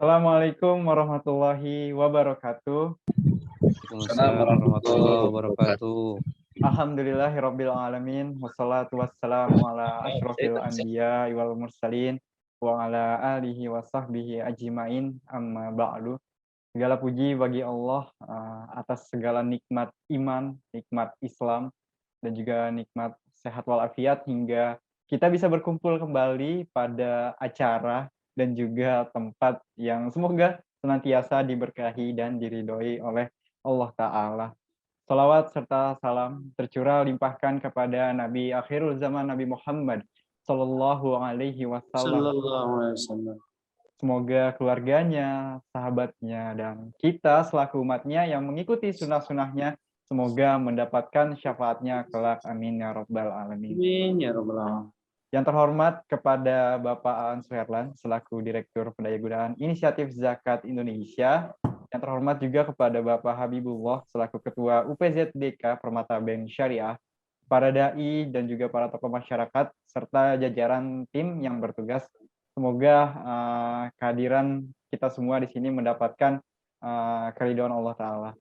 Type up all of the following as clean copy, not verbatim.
Assalamualaikum warahmatullahi wabarakatuh. Waalaikumsalam warahmatullahi wabarakatuh. Alhamdulillahirabbil alamin wassalatu wassalamu ala asyrofil anbiya wal mursalin wa ala alihi wa sahbihi ajmain amma ba'du. Segala puji bagi Allah atas segala nikmat iman, nikmat Islam dan juga nikmat sehat walafiat hingga kita bisa berkumpul kembali pada acara dan juga tempat yang semoga senantiasa diberkahi dan diridhoi oleh Allah Ta'ala. Salawat serta salam tercurah limpahkan kepada Nabi akhirul zaman Nabi Muhammad Sallallahu Alaihi Wasallam. Sallallahu alaihi wasallam. Semoga keluarganya, sahabatnya, dan kita selaku umatnya yang mengikuti sunnah-sunnahnya semoga mendapatkan syafaatnya kelak. Amin ya rabbal alamin. Amin ya rabbal alamin. Yang terhormat kepada Bapak Aan Suherlan selaku Direktur Pendayagunaan Inisiatif Zakat Indonesia. Yang terhormat juga kepada Bapak Habibullah selaku Ketua UPZDK Permata Bank Syariah, para dai dan juga para tokoh masyarakat serta jajaran tim yang bertugas. Semoga kehadiran kita semua di sini mendapatkan keridhaan Allah Ta'ala.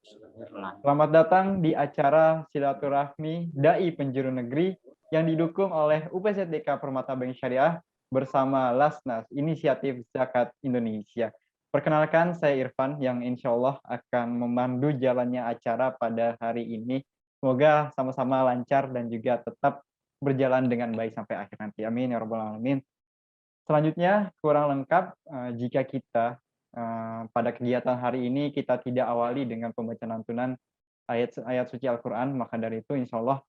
Selamat datang di acara silaturahmi Dai Penjuru Negeri yang didukung oleh UPZDK Permata Bank Syariah bersama Lasnas Inisiatif Zakat Indonesia. Perkenalkan, saya Irfan yang insya Allah akan memandu jalannya acara pada hari ini. Semoga sama-sama lancar dan juga tetap berjalan dengan baik sampai akhir nanti. Amin ya rabbal alamin. Selanjutnya, kurang lengkap jika kita pada kegiatan hari ini kita tidak awali dengan pembacaan lantunan ayat suci Al-Quran, maka dari itu insya Allah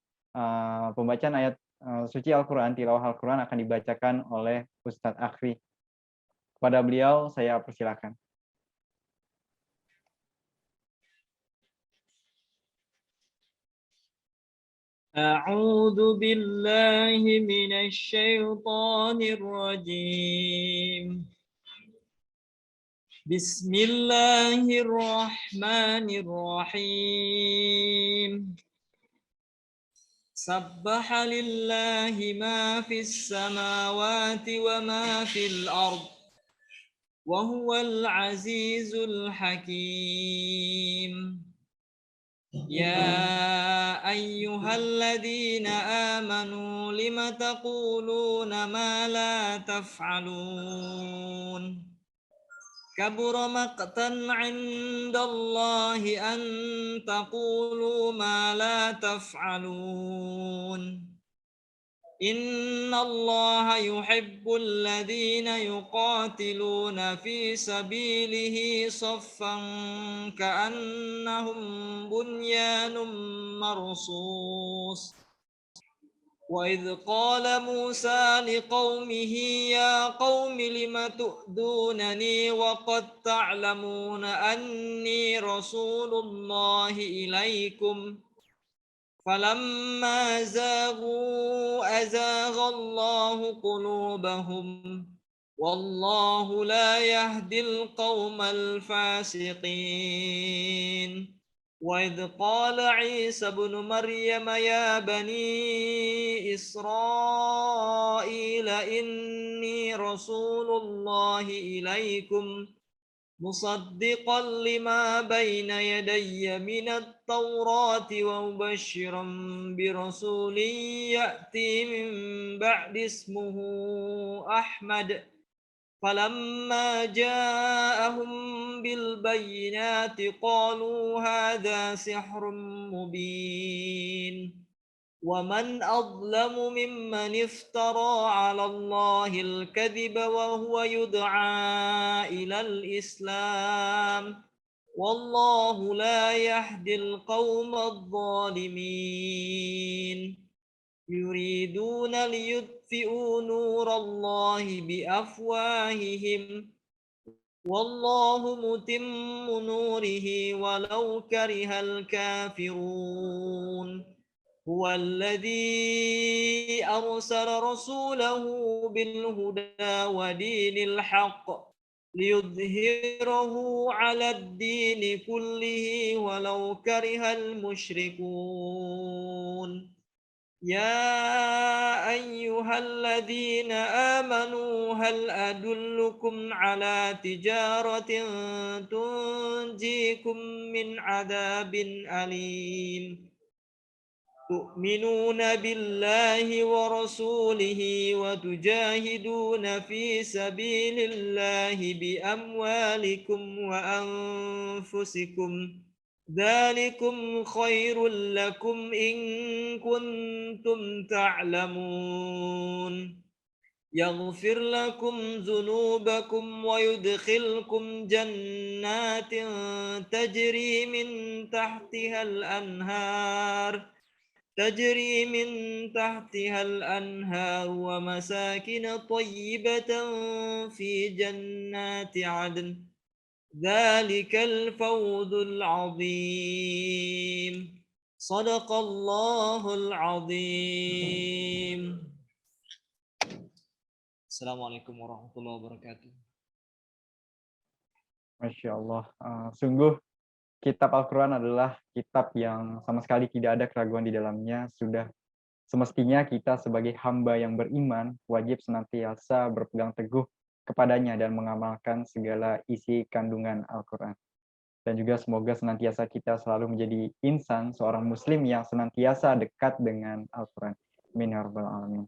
pembacaan ayat suci Al-Quran, tilawah Al-Quran akan dibacakan oleh Ustadz Akhri. Kepada beliau saya persilakan. أعوذ بالله من الشيطان الرجيم بسم الله الرحمن الرحيم سبح لله ما في السماوات وما في الأرض وهو العزيز الحكيم يا أيها الذين آمنوا لم تقولون ما لا تفعلون كبر مقتا عند الله أن تقولوا ما لا تفعلون إن الله يحب الذين يقاتلون في سبيله صفا كأنهم بنيان مرصوص وإذ قال موسى لقومه يا قوم لم تؤذونني وقد تعلمون أني رسول الله إليكم فلما زاغوا أزاغ الله قلوبهم والله لا يهدي القوم الفاسقين وإذ قال عيسى ابن مريم يا بني إسرائيل إني رسول الله إليكم مصدقا لما بين يدي من التوراة ومبشرا برسول يأتي من بعد اسمه أحمد فلما جاءهم بالبينات قالوا هذا سحر مبين ومن أظلم ممن افترى على الله الكذب وهو يدعى إلى الإسلام والله لا يهدي القوم الظالمين يريدون ليطفئوا نور الله بأفواههم والله متم نوره ولو كره الكافرون هو الذي أرسل رسوله بالهدى ودين الحق ليظهره على الدين كله ولو كره المشركون يا أيها الذين آمنوا هل أدلكم على تجارة تنجيكم من عذاب أليم تؤمنون بالله ورسوله وتجاهدون في سبيل الله بأموالكم وأنفسكم ذلكم خير لكم إن كنتم تعلمون يغفر لكم ذنوبكم ويدخلكم جنات تجري من تحتها الأنهار ومساكن طيبة في جنات عدن ذلك الفوز العظيم صدق الله العظيم السلام عليكم ورحمة الله وبركاته. Masya Allah. Sungguh kitab Al-Quran adalah kitab yang sama sekali tidak ada keraguan di dalamnya. Sudah semestinya kita sebagai hamba yang beriman wajib senantiasa berpegang teguh kepadanya dan mengamalkan segala isi kandungan Al-Quran. Dan juga semoga senantiasa kita selalu menjadi insan, seorang muslim yang senantiasa dekat dengan Al-Quran. Amin ya rabbal alamin.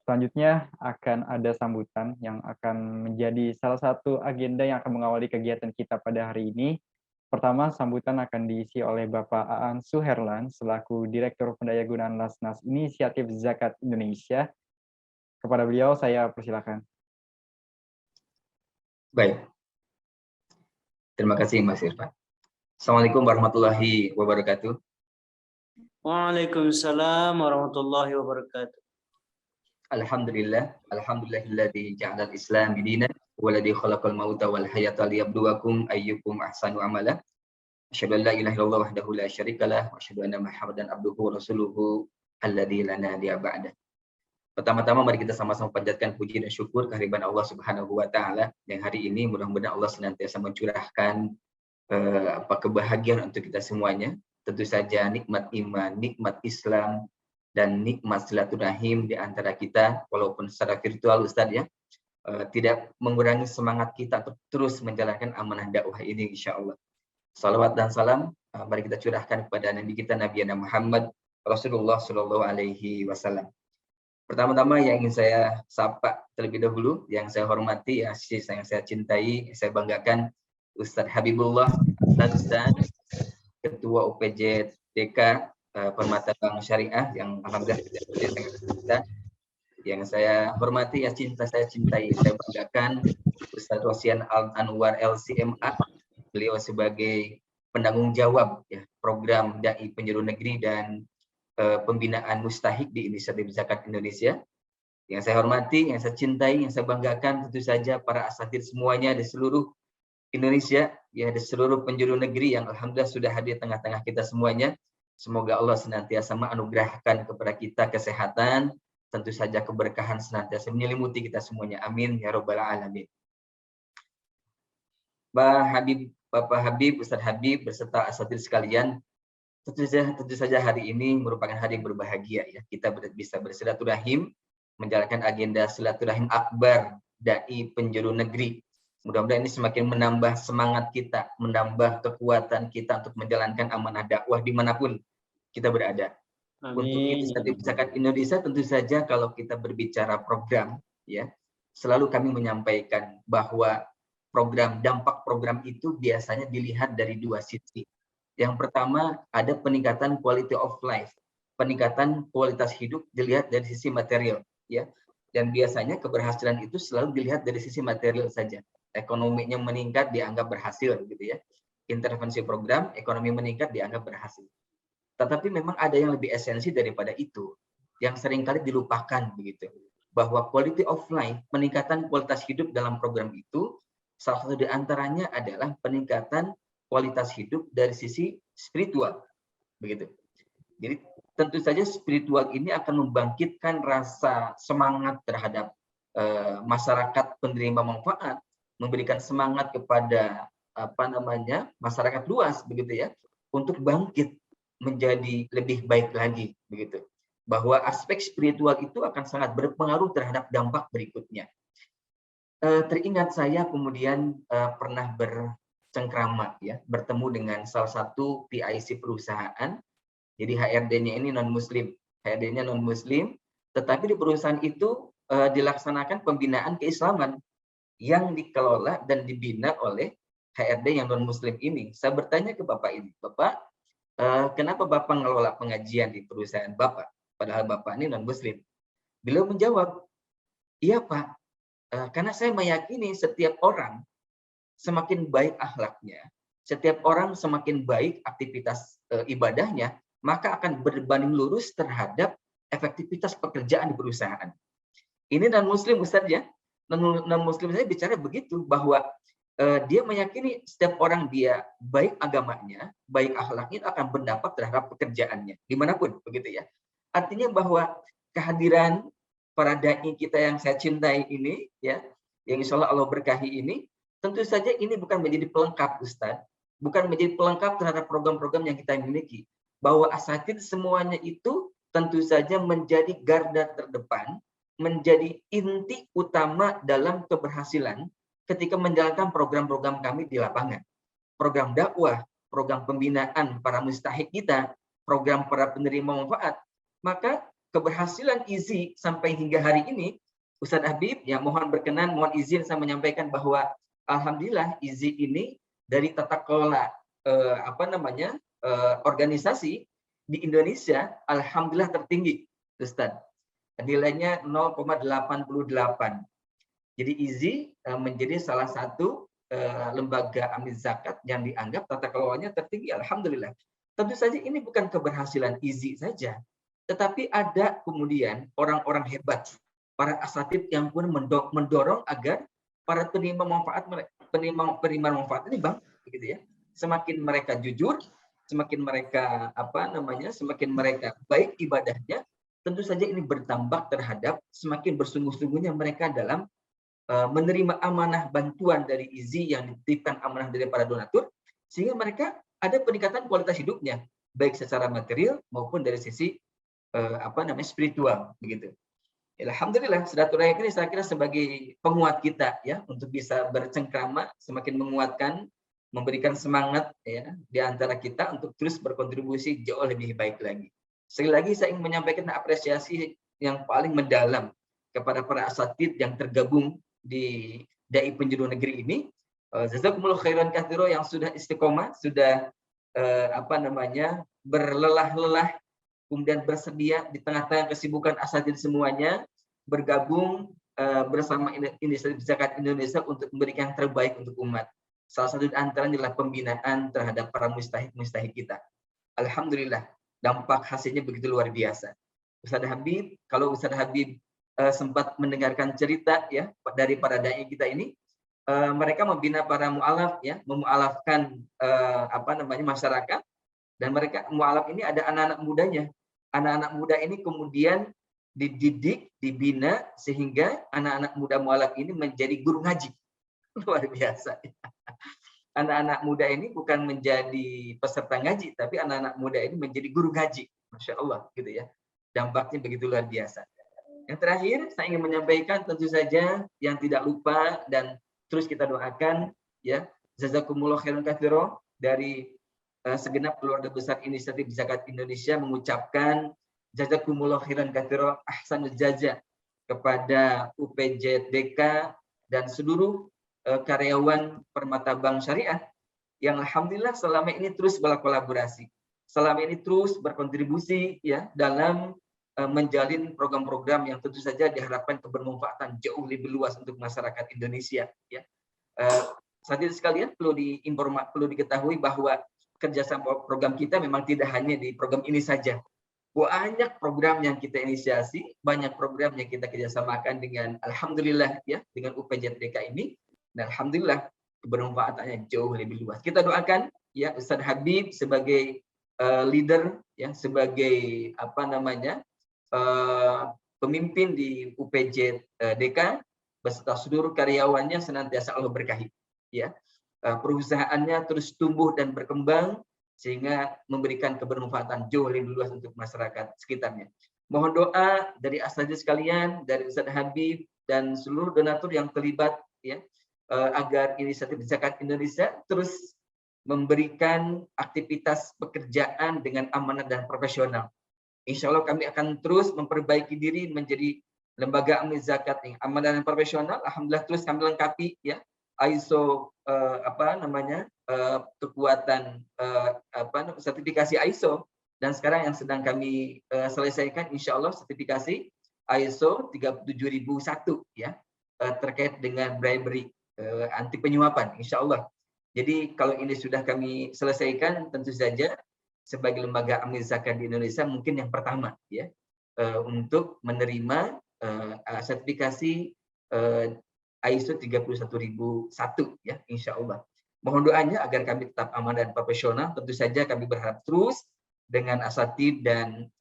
Selanjutnya akan ada sambutan yang akan menjadi salah satu agenda yang akan mengawali kegiatan kita pada hari ini. Pertama, sambutan akan diisi oleh Bapak Aan Suherlan selaku Direktur Pendayagunaan Lasnas Inisiatif Zakat Indonesia. Kepada beliau saya persilakan. Baik. Terima kasih Mas Irfan. Assalamualaikum warahmatullahi wabarakatuh. Waalaikumsalam warahmatullahi wabarakatuh. Alhamdulillahilladzi ja'alal Islam dinan waladzi khalaqal mauta wal hayata liyabluwakum ayyukum ahsanu amala. Asyhadu an la ilaha illallah wahdahu la syarikalah wa asyhadu anna Muhammadan abduhu wa rasuluhu alladzi la nabiyya ba'da. Pertama-tama mari kita sama-sama panjatkan puji dan syukur kehadiran Allah Subhanahu wa taala yang hari ini mudah-mudahan Allah senantiasa mencurahkan kebahagiaan untuk kita semuanya. Tentu saja nikmat iman, nikmat Islam dan nikmat silaturahim di antara kita walaupun secara virtual Ustaz ya. Tidak mengurangi semangat kita untuk terus menjalankan amanah dakwah ini insyaallah. Salawat dan salam mari kita curahkan kepada Nabi kita Nabi Muhammad Rasulullah sallallahu alaihi wasallam. Pertama-tama yang ingin saya sapa terlebih dahulu, yang saya hormati, yang saya cintai, yang saya banggakan, Ustadz Habibullah, Ustadz Ketua UPJ DK Permata Bank Syariah, yang alhamdulillah kita, yang saya hormati, yang saya cintai, saya banggakan, Ustadz Rosyan Al-Anwar LCMA, beliau sebagai penanggung jawab ya, program Dai Penjuru Negeri dan pembinaan mustahik di Inisiatif Zakat Indonesia. Yang saya hormati, yang saya cintai, yang saya banggakan tentu saja para asatidz semuanya di seluruh Indonesia, ya di seluruh penjuru negeri yang alhamdulillah sudah hadir tengah-tengah kita semuanya. Semoga Allah senantiasa menganugerahkan kepada kita kesehatan, tentu saja keberkahan senantiasa menyelimuti kita semuanya. Amin ya rabbal alamin. Bapak Habib, Ustadz Habib beserta asatidz sekalian, tentu saja hari ini merupakan hari yang berbahagia ya. Kita bisa bersilaturahim, menjalankan agenda silaturahim akbar Dai Penjuru Negeri. Mudah-mudahan ini semakin menambah semangat kita, menambah kekuatan kita untuk menjalankan amanah dakwah dimanapun kita berada. Amin. Untuk Inisiatif Zakat Indonesia tentu saja kalau kita berbicara program ya, selalu kami menyampaikan bahwa dampak program itu biasanya dilihat dari dua sisi. Yang pertama ada peningkatan quality of life, peningkatan kualitas hidup dilihat dari sisi material, ya. Dan biasanya keberhasilan itu selalu dilihat dari sisi material saja. Ekonominya meningkat dianggap berhasil, gitu ya. Intervensi program, ekonomi meningkat dianggap berhasil. Tetapi memang ada yang lebih esensi daripada itu, yang seringkali dilupakan, begitu. Bahwa quality of life, peningkatan kualitas hidup dalam program itu, salah satu di antaranya adalah peningkatan kualitas hidup dari sisi spiritual, begitu. Jadi tentu saja spiritual ini akan membangkitkan rasa semangat terhadap masyarakat penerima manfaat, memberikan semangat kepada masyarakat luas, begitu ya, untuk bangkit menjadi lebih baik lagi, begitu. bahwa aspek spiritual itu akan sangat berpengaruh terhadap dampak berikutnya. Teringat saya kemudian pernah bercengkrama ya, bertemu dengan salah satu PIC perusahaan. Jadi HRD-nya ini non-muslim, HRD-nya non-muslim, tetapi di perusahaan itu dilaksanakan pembinaan keislaman yang dikelola dan dibina oleh HRD yang non-muslim ini. Saya bertanya ke Bapak ini, Bapak, kenapa Bapak ngelola pengajian di perusahaan Bapak? Padahal Bapak ini non-muslim. Beliau menjawab, iya Pak, karena saya meyakini setiap orang semakin baik akhlaknya, setiap orang semakin baik aktivitas ibadahnya, maka akan berbanding lurus terhadap efektivitas pekerjaan di perusahaan. Ini non-muslim Ustaz ya, non-muslim saya bicara begitu, bahwa dia meyakini setiap orang dia baik agamanya, baik akhlaknya akan berdampak terhadap pekerjaannya, dimanapun begitu ya. Artinya bahwa kehadiran para dai kita yang saya cintai ini, ya, yang insya Allah berkahi ini, tentu saja ini bukan menjadi pelengkap Ustaz, bukan menjadi pelengkap terhadap program-program yang kita miliki. Bahwa asatid semuanya itu tentu saja menjadi garda terdepan, menjadi inti utama dalam keberhasilan ketika menjalankan program-program kami di lapangan. Program dakwah, program pembinaan para mustahik kita, program para penerima manfaat. Maka keberhasilan IZI sampai hingga hari ini, Ustadz Habib, ya mohon berkenan, mohon izin saya menyampaikan bahwa alhamdulillah IZI ini dari tata kelola organisasi di Indonesia, alhamdulillah tertinggi, Ustadz. Nilainya 0,88. Jadi IZI menjadi salah satu lembaga amil zakat yang dianggap tata kelolanya tertinggi, alhamdulillah. Tentu saja ini bukan keberhasilan IZI saja, tetapi ada kemudian orang-orang hebat, para asatid yang pun mendorong agar para penerima manfaat ini bang, begitu ya. Semakin mereka jujur, semakin mereka semakin mereka baik ibadahnya, tentu saja ini berdampak terhadap semakin bersungguh-sungguhnya mereka dalam menerima amanah bantuan dari IZI yang dititipkan amanah dari para donatur, sehingga mereka ada peningkatan kualitas hidupnya, baik secara material maupun dari sisi spiritual, begitu. Alhamdulillah, silaturahim ini saya kira sebagai penguat kita ya untuk bisa bercengkrama, semakin menguatkan, memberikan semangat ya di antara kita untuk terus berkontribusi jauh lebih baik lagi. Sekali lagi saya ingin menyampaikan apresiasi yang paling mendalam kepada para asatid yang tergabung di Dai Penjuru Negeri ini. Jazakumullah khairan katsiro yang sudah istiqomah, sudah berlelah-lelah, kemudian bersedia di tengah-tengah kesibukan asatid semuanya bergabung bersama Inisiatif Zakat Indonesia untuk memberikan yang terbaik untuk umat. Salah satu di antaranya adalah pembinaan terhadap para mustahik kita. Alhamdulillah, dampak hasilnya begitu luar biasa. Ustadz Habib, kalau Ustadz Habib sempat mendengarkan cerita ya dari para dai kita ini, mereka membina para mu'alaf ya, memu'alafkan masyarakat, dan mereka mu'alaf ini ada anak-anak mudanya. Anak-anak muda ini kemudian dididik, dibina sehingga anak-anak muda mu'alaf ini menjadi guru ngaji. Luar biasa. Anak-anak muda ini bukan menjadi peserta ngaji, tapi anak-anak muda ini menjadi guru ngaji. Masya Allah, gitu ya. Dampaknya begitu luar biasa. Yang terakhir, saya ingin menyampaikan tentu saja yang tidak lupa dan terus kita doakan, ya, jazakumullah khairan katsiro dari segenap keluarga besar Inisiatif Zakat Indonesia mengucapkan jazakumullah khairan katsiro ahsanul jaza kepada UPZDK dan seluruh karyawan Permata Bank Syariah yang alhamdulillah selama ini terus berkolaborasi, selama ini terus berkontribusi ya dalam menjalin program-program yang tentu saja diharapkan kebermanfaatan jauh lebih luas untuk masyarakat Indonesia ya. Hadirin sekalian, perlu diketahui bahwa kerjasama program kita memang tidak hanya di program ini saja. Banyak program yang kita inisiasi, banyak program yang kita kerjasamakan dengan alhamdulillah ya dengan UPZDK ini, dan alhamdulillah kebermanfaatannya jauh lebih luas. Kita doakan ya Ustadz Habib sebagai leader yang sebagai pemimpin di UPZDK beserta seluruh karyawannya senantiasa Allah berkahi ya. Perusahaannya terus tumbuh dan berkembang sehingga memberikan kebermanfaatan jauh lebih luas untuk masyarakat sekitarnya. Mohon doa dari asatidz sekalian, dari Ustaz Habib dan seluruh donatur yang terlibat ya, agar inisiatif Zakat Indonesia terus memberikan aktivitas pekerjaan dengan amanah dan profesional. Insya Allah kami akan terus memperbaiki diri menjadi lembaga amil zakat yang amanah dan profesional. Alhamdulillah terus kami lengkapi ya ISO kekuatan sertifikasi ISO, dan sekarang yang sedang kami selesaikan insya Allah sertifikasi ISO 37001 ya terkait dengan bribery anti penyuapan insya Allah. Jadi kalau ini sudah kami selesaikan, tentu saja sebagai lembaga amil zakat di Indonesia mungkin yang pertama ya untuk menerima sertifikasi ISO 31001 ya insya Allah. Mohon doanya agar kami tetap aman dan profesional. Tentu saja kami berharap terus dengan asatidz dan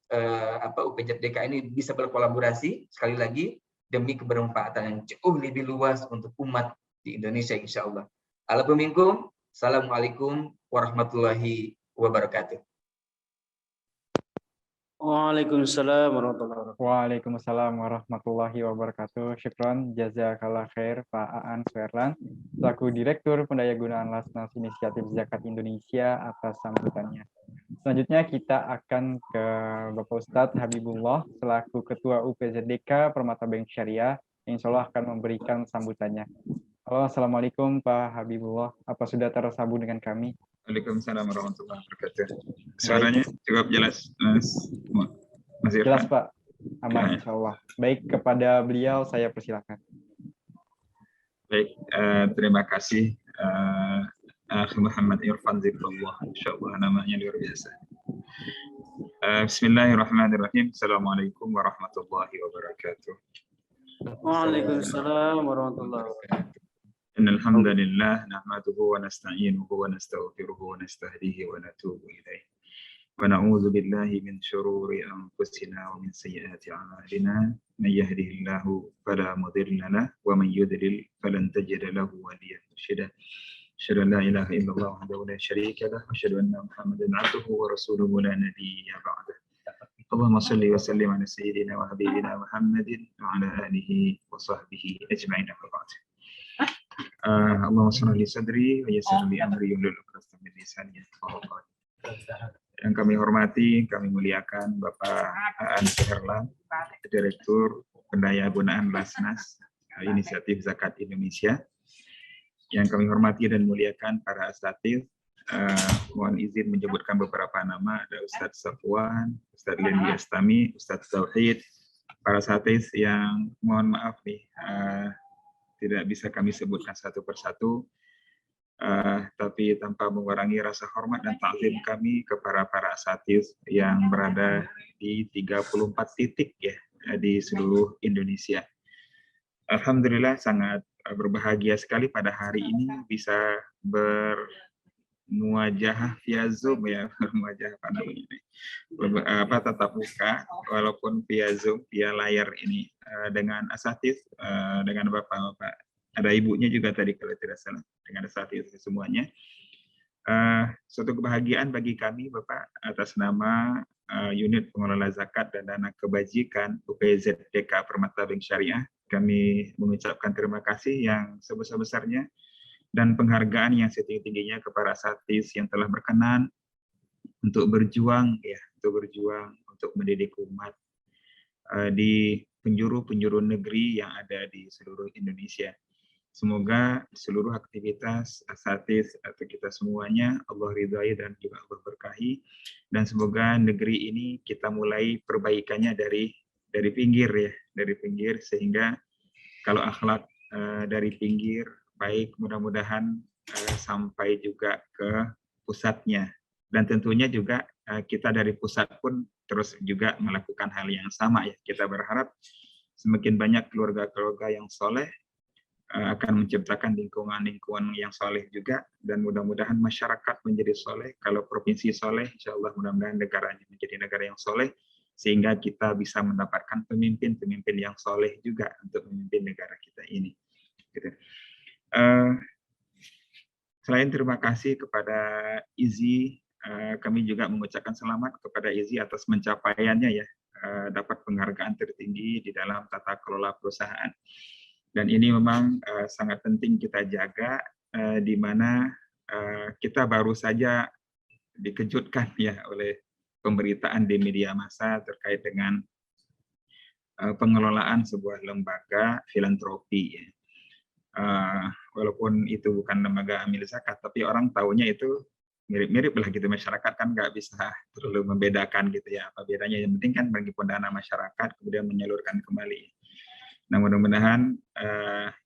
UPZDK ini bisa berkolaborasi sekali lagi demi kebermanfaatan yang jauh lebih luas untuk umat di Indonesia insya Allah. Assalamualaikum warahmatullahi wabarakatuh. Waalaikumsalam warahmatullahi wabarakatuh. Waalaikumsalam warahmatullahi wabarakatuh. Syukron, jazakallah khair Pak Aan Suherlan, selaku Direktur Pendayagunaan Lasnas Inisiatif Zakat Indonesia atas sambutannya. Selanjutnya kita akan ke Bapak Ustadz Habibullah, selaku Ketua UPZDK Permata Bank Syariah, yang insya Allah akan memberikan sambutannya. Halo, Assalamualaikum Pak Habibullah, apa sudah tersambung dengan kami? Waalaikumsalam warahmatullahi wabarakatuh. Suaranya cukup jelas, Mas Irfan? Jelas Pak, aman Ya. insya Allah. Baik, kepada beliau saya persilakan. Baik, terima kasih Muhammad Irfan Zikrullah, insya Allah namanya luar biasa. Bismillahirrahmanirrahim. Assalamualaikum warahmatullahi wabarakatuh. Waalaikumsalam warahmatullahi wabarakatuh. إن الحمد لله نحمده ونستعينه ونستغفره ونستهديه ونتوب إليه ونعوذ بالله من شرور أنفسنا ومن سيئات أعمالنا من يهده الله فلا مضل له ومن يضلل فلن تجد له وليا مرشدا أشهد أن لا إله إلا الله وحده لا شريك له وأشهد أن محمدا عبده ورسوله لا نبي بعده اللهم صل وسلم على سيدنا وحبيبنا محمد وعلى آله وصحبه أجمعين وبعد. Allahumma shalli sadri wa yassir li amri wahlul 'uqdatam min lisani yafqahu qawli. Yang kami hormati, kami muliakan Bapak Aan Suherlan, Direktur Pendayagunaan Lasnas Inisiatif Zakat Indonesia. Yang kami hormati dan muliakan para asatidz, mohon izin menyebutkan beberapa nama, ada Ustadz Safwan, Ustadz Lendi Astami, Ustadz Tauhid, para asatidz yang mohon maaf nih, tidak bisa kami sebutkan satu persatu, tapi tanpa mengurangi rasa hormat dan takzim kami kepada para asatidz yang berada di 34 titik ya di seluruh Indonesia. Alhamdulillah sangat berbahagia sekali pada hari ini bisa bermuajah via Zoom ya, bermuajah apa namanya ini, tatap muka walaupun via Zoom, via layar ini dengan asatidz, dengan bapak-bapak, ada ibunya juga tadi kalau tidak salah, dengan asatidz semuanya. Suatu kebahagiaan bagi kami Bapak atas nama Unit Pengelola Zakat dan Dana Kebajikan UPZDK Permata Bank Syariah. Kami mengucapkan terima kasih yang sebesar-besarnya dan penghargaan yang setinggi-tingginya kepada asatidz yang telah berkenan untuk berjuang ya, untuk mendidik umat di penjuru-penjuru negeri yang ada di seluruh Indonesia. Semoga seluruh aktivitas asatidz atau kita semuanya Allah ridhai dan juga Allah berkahi, dan semoga negeri ini kita mulai perbaikannya dari pinggir ya, dari pinggir, sehingga kalau akhlak dari pinggir baik, mudah-mudahan sampai juga ke pusatnya. Dan tentunya juga kita dari pusat pun terus juga melakukan hal yang sama ya. Kita berharap semakin banyak keluarga-keluarga yang soleh akan menciptakan lingkungan-lingkungan yang soleh juga, dan mudah-mudahan masyarakat menjadi soleh. Kalau provinsi soleh, insya Allah mudah-mudahan negaranya menjadi negara yang soleh, sehingga kita bisa mendapatkan pemimpin-pemimpin yang soleh juga untuk memimpin negara kita ini. Gitu. Selain terima kasih kepada IZI, kami juga mengucapkan selamat kepada IZI atas pencapaiannya ya, dapat penghargaan tertinggi di dalam tata kelola perusahaan. Dan ini memang sangat penting kita jaga, di mana kita baru saja dikejutkan ya oleh pemberitaan di media massa terkait dengan pengelolaan sebuah lembaga filantropi. Ya. Walaupun itu bukan lembaga amil zakat, tapi orang taunya itu mirip-mirip lah gitu. Masyarakat kan nggak bisa terlalu membedakan gitu ya, apa bedanya. Yang penting kan menghimpun dana masyarakat kemudian menyalurkan kembali. Nah, mudah-mudahan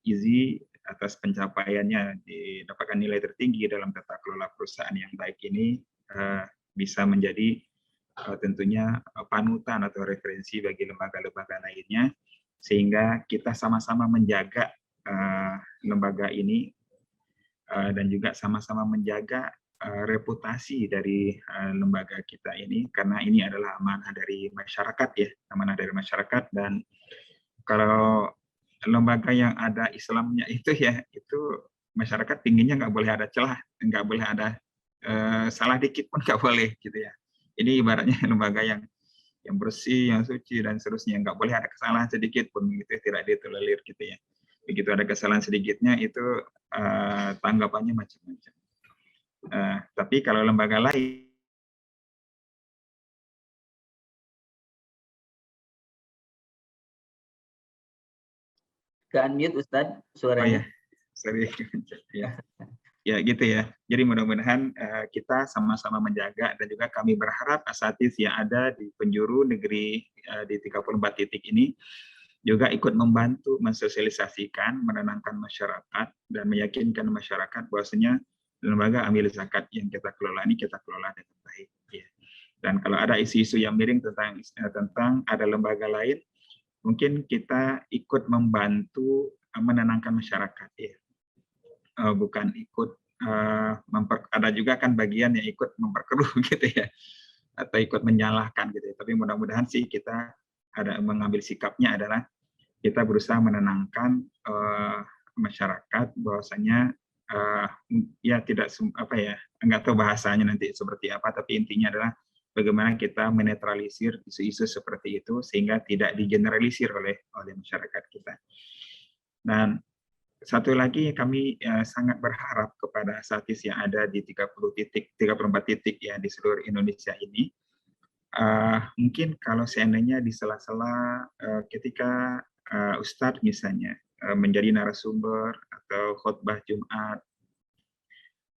IZI atas pencapaiannya didapatkan nilai tertinggi dalam tata kelola perusahaan yang baik ini bisa menjadi tentunya panutan atau referensi bagi lembaga-lembaga lainnya, sehingga kita sama-sama menjaga lembaga ini dan juga sama-sama menjaga reputasi dari lembaga kita ini, karena ini adalah amanah dari masyarakat ya, amanah dari masyarakat. Dan kalau lembaga yang ada Islamnya itu ya, itu masyarakat pinginnya nggak boleh ada celah, nggak boleh ada salah dikit pun nggak boleh gitu ya. Ini ibaratnya lembaga yang bersih, yang suci dan seterusnya, nggak boleh ada kesalahan sedikit pun gitu, tidak ditolerir gitu ya. Begitu ada kesalahan sedikitnya itu tanggapannya macam-macam. Tapi kalau lembaga lain Ke unmute Ustadz suaranya. Sorry. Ya gitu ya. Jadi mudah-mudahan kita sama-sama menjaga, dan juga kami berharap asatidz yang ada di penjuru negeri di 34 titik ini juga ikut membantu mensosialisasikan, menenangkan masyarakat dan meyakinkan masyarakat bahwasanya lembaga amil zakat yang kita kelola ini kita kelola dengan baik. Ya. Dan kalau ada isu-isu yang miring tentang ada lembaga lain, mungkin kita ikut membantu menenangkan masyarakat ya. Bukan ikut ada juga kan bagian yang ikut memperkeruh gitu ya, atau ikut menyalahkan gitu ya. Tapi mudah-mudahan sih kita ada mengambil sikapnya adalah kita berusaha menenangkan masyarakat bahwasanya ya tidak apa ya, nggak tahu bahasanya nanti seperti apa, tapi intinya adalah bagaimana kita menetralisir isu-isu seperti itu sehingga tidak digeneralisir oleh masyarakat kita. Dan satu lagi kami sangat berharap kepada asatidz yang ada di 34 titik ya di seluruh Indonesia ini. Mungkin kalau seandainya di sela-sela ketika Ustadz misalnya menjadi narasumber atau khutbah Jumat,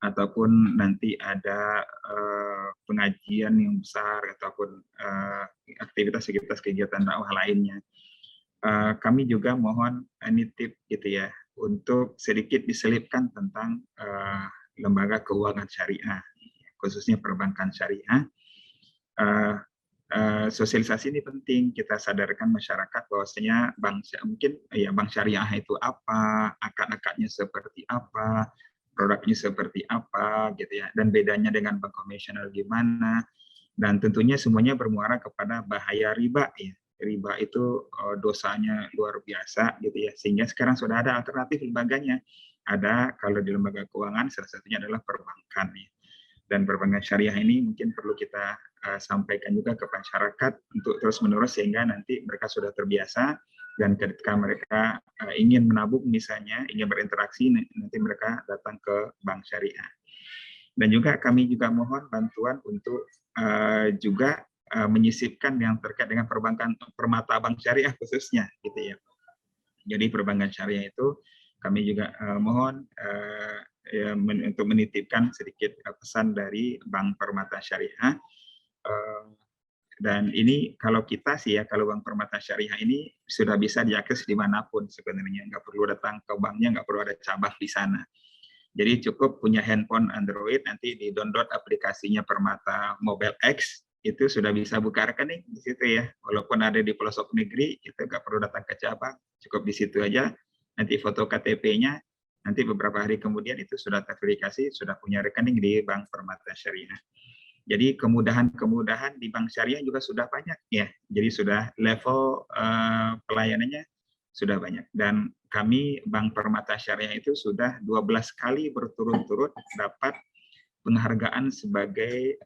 ataupun nanti ada pengajian yang besar ataupun aktivitas kegiatan dakwah lainnya, kami juga mohon nitip gitu ya, untuk sedikit diselipkan tentang lembaga keuangan syariah, khususnya perbankan syariah. Sosialisasi ini penting, kita sadarkan masyarakat bahwasanya bank syariah itu apa, akad-akadnya seperti apa, produknya seperti apa gitu ya, dan bedanya dengan bank konvensional gimana, dan tentunya semuanya bermuara kepada bahaya riba ya. Riba itu dosanya luar biasa gitu ya, sehingga sekarang sudah ada alternatif lembaganya. Ada kalau di lembaga keuangan salah satunya adalah perbankan ya. Dan perbankan syariah ini mungkin perlu kita sampaikan juga ke masyarakat untuk terus-menerus sehingga nanti mereka sudah terbiasa, dan ketika mereka ingin menabung misalnya, ingin berinteraksi, nanti mereka datang ke bank syariah. Dan juga kami juga mohon bantuan untuk juga menyisipkan yang terkait dengan perbankan permata bank syariah khususnya gitu ya. Jadi perbankan syariah itu kami juga mohon untuk menitipkan sedikit pesan dari Bank Permata Syariah. Dan ini kalau kita sih ya, kalau Bank Permata Syariah ini sudah bisa diakses dimanapun sebenarnya, nggak perlu datang ke banknya, nggak perlu ada cabang di sana. Jadi cukup punya handphone Android, nanti di-download aplikasinya Permata Mobile X, itu sudah bisa buka rekening di situ ya. Walaupun ada di pelosok negeri, itu nggak perlu datang ke cabang, cukup di situ aja. Nanti foto KTP-nya, nanti beberapa hari kemudian itu sudah terverifikasi, sudah punya rekening di Bank Permata Syariah. Jadi kemudahan di Bank Syariah juga sudah banyak ya. Jadi sudah level pelayanannya sudah banyak. Dan kami Bank Permata Syariah itu sudah 12 kali berturut-turut dapat penghargaan sebagai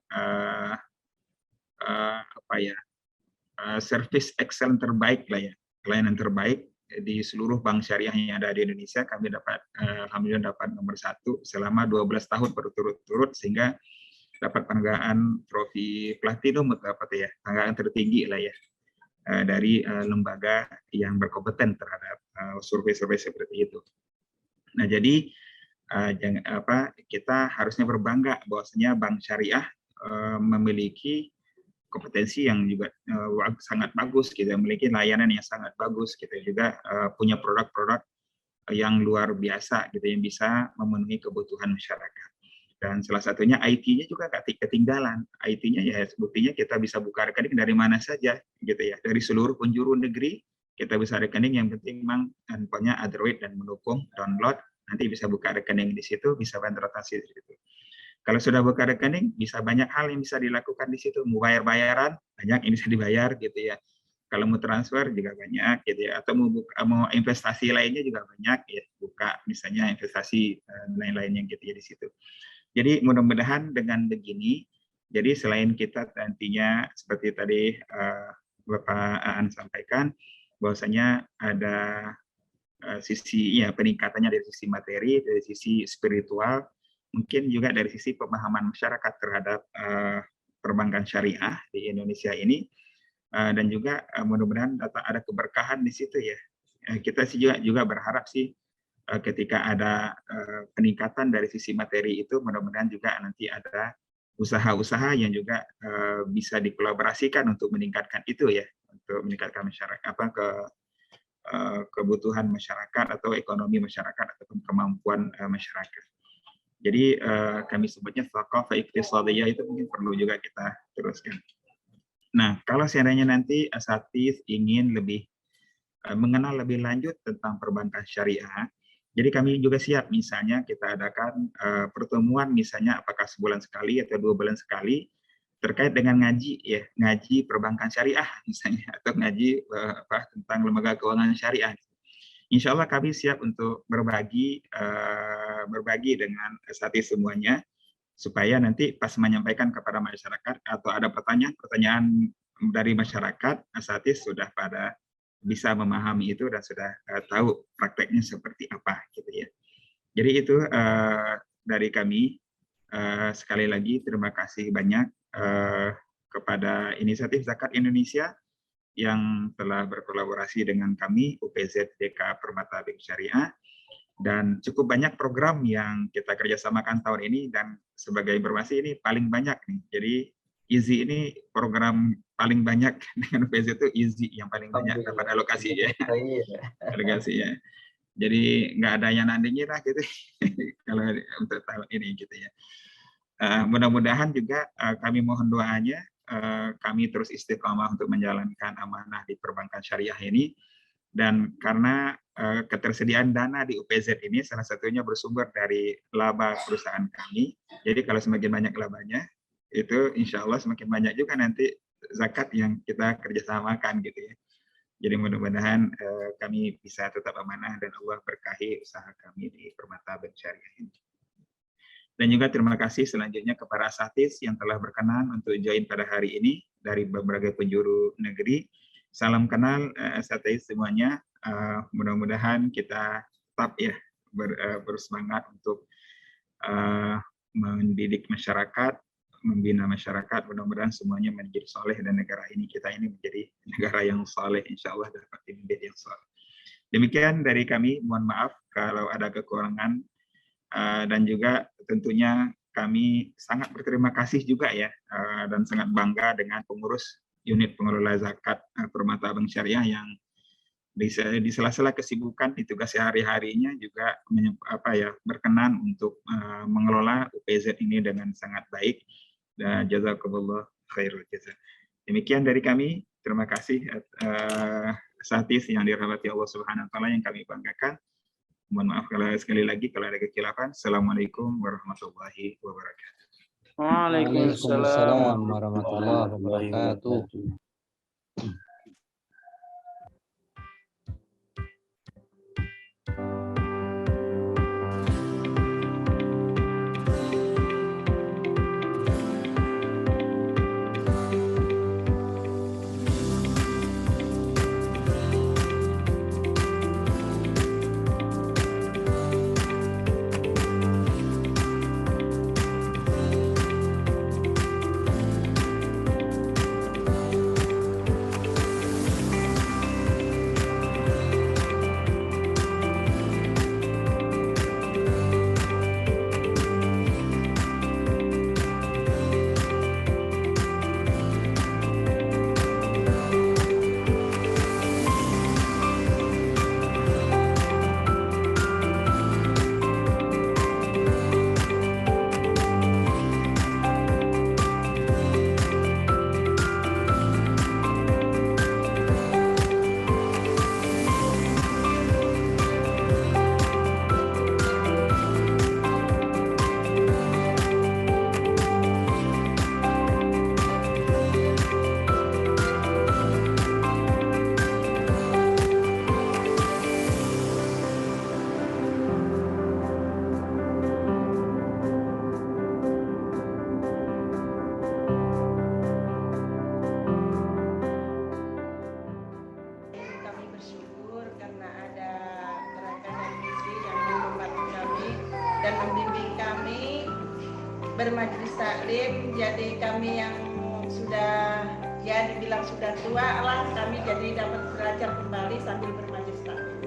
service excellent terbaik lah ya, pelayanan terbaik di seluruh bank syariah yang ada di Indonesia. Kami dapat alhamdulillah dapat nomor 1 selama 12 tahun berturut-turut, sehingga dapat penghargaan trofi platinum atau apa ya, penghargaan tertinggi lah ya dari lembaga yang berkompeten terhadap survei-survei seperti itu. Nah, jadi kita harusnya berbangga bahwasanya bank syariah memiliki kompetensi yang juga sangat bagus, kita memiliki layanan yang sangat bagus, kita juga punya produk-produk yang luar biasa gitu yang bisa memenuhi kebutuhan masyarakat. Dan salah satunya IT-nya juga nggak ketinggalan. IT-nya ya buktinya kita bisa buka rekening dari mana saja gitu ya, dari seluruh penjuru negeri kita bisa rekening, yang penting memang handphonenya Android dan mendukung download, nanti bisa buka rekening di situ, bisa bantu rotasi di situ. Kalau sudah buka rekening, bisa banyak hal yang bisa dilakukan di situ. Mau bayar-bayaran, banyak yang bisa dibayar gitu ya. Kalau mau transfer juga banyak gitu ya. Atau mau investasi lainnya juga banyak ya. Buka misalnya investasi lain-lainnya gitu ya di situ. Jadi mudah-mudahan dengan begini, jadi selain kita nantinya seperti tadi Bapak Aan sampaikan, bahwasanya ada sisi ya peningkatannya dari sisi materi, dari sisi spiritual, mungkin juga dari sisi pemahaman masyarakat terhadap perbankan syariah di Indonesia ini, dan juga mudah-mudahan ada keberkahan di situ ya. Kita sih juga berharap sih ketika ada peningkatan dari sisi materi itu, mudah-mudahan juga nanti ada usaha-usaha yang juga bisa dikolaborasikan untuk meningkatkan itu ya, untuk meningkatkan masyarakat kebutuhan masyarakat atau ekonomi masyarakat ataupun kemampuan masyarakat. Jadi kami sebutnya thaqafah iqtisadiyah, itu mungkin perlu juga kita teruskan. Nah, kalau seandainya nanti asatidz ingin lebih mengenal lebih lanjut tentang perbankan syariah, jadi kami juga siap misalnya kita adakan pertemuan misalnya apakah sebulan sekali atau 2 bulan sekali terkait dengan ngaji ya, ngaji perbankan syariah misalnya, atau ngaji tentang lembaga keuangan syariah. Insya Allah kami siap untuk berbagi dengan asatidz semuanya, supaya nanti pas menyampaikan kepada masyarakat atau ada pertanyaan dari masyarakat, asatidz sudah pada bisa memahami itu dan sudah tahu prakteknya seperti apa gitu ya. Jadi itu dari kami. Sekali lagi terima kasih banyak kepada Inisiatif Zakat Indonesia yang telah berkolaborasi dengan kami UPZ DK Permata Bank Syariah, dan cukup banyak program yang kita kerjasamakan tahun ini, dan sebagai informasi ini paling banyak nih. Jadi IZI ini program paling banyak dengan UPZ itu IZI yang paling banyak dapat alokasi ya. Alokasi ya. Jadi nggak ada yang nandingin lah gitu kalau untuk tahun ini gitu ya. Mudah-mudahan juga kami mohon doanya, kami terus istiqomah untuk menjalankan amanah di perbankan syariah ini, dan karena ketersediaan dana di UPZ ini salah satunya bersumber dari laba perusahaan kami. Jadi kalau semakin banyak labanya, itu insya Allah semakin banyak juga nanti zakat yang kita kerjasamakan gitu ya. Jadi mudah-mudahan kami bisa tetap amanah dan Allah berkahi usaha kami di Permata Bank Syariah ini. Dan juga terima kasih selanjutnya kepada asatidz yang telah berkenan untuk join pada hari ini dari berbagai penjuru negeri. Salam kenal asatidz semuanya. Mudah-mudahan kita tetap ya bersemangat untuk mendidik masyarakat, membina masyarakat. Mudah-mudahan semuanya menjadi soleh dan negara ini, kita ini menjadi negara yang soleh, insya Allah dapat dididik yang soleh. Demikian dari kami, mohon maaf kalau ada kekurangan, dan juga tentunya kami sangat berterima kasih juga ya, dan sangat bangga dengan pengurus unit pengelola zakat Permata Bank Syariah yang di sela-sela kesibukan di tugas sehari-harinya juga berkenan untuk mengelola UPZ ini dengan sangat baik. Dan jazakumullah khairul jazaa. Demikian dari kami. Terima kasih asatidz yang dirahmati Allah Subhanahu wa taala yang kami banggakan. Mohon maaf kalau sekali lagi kalau ada kekhilafan. Assalamualaikum warahmatullahi wabarakatuh. Waalaikumsalam warahmatullahi wabarakatuh. bermajelis taklim, jadi kami yang sudah ya dibilang sudah tua lah, kami jadi dapat belajar kembali sambil bermajelis taklim.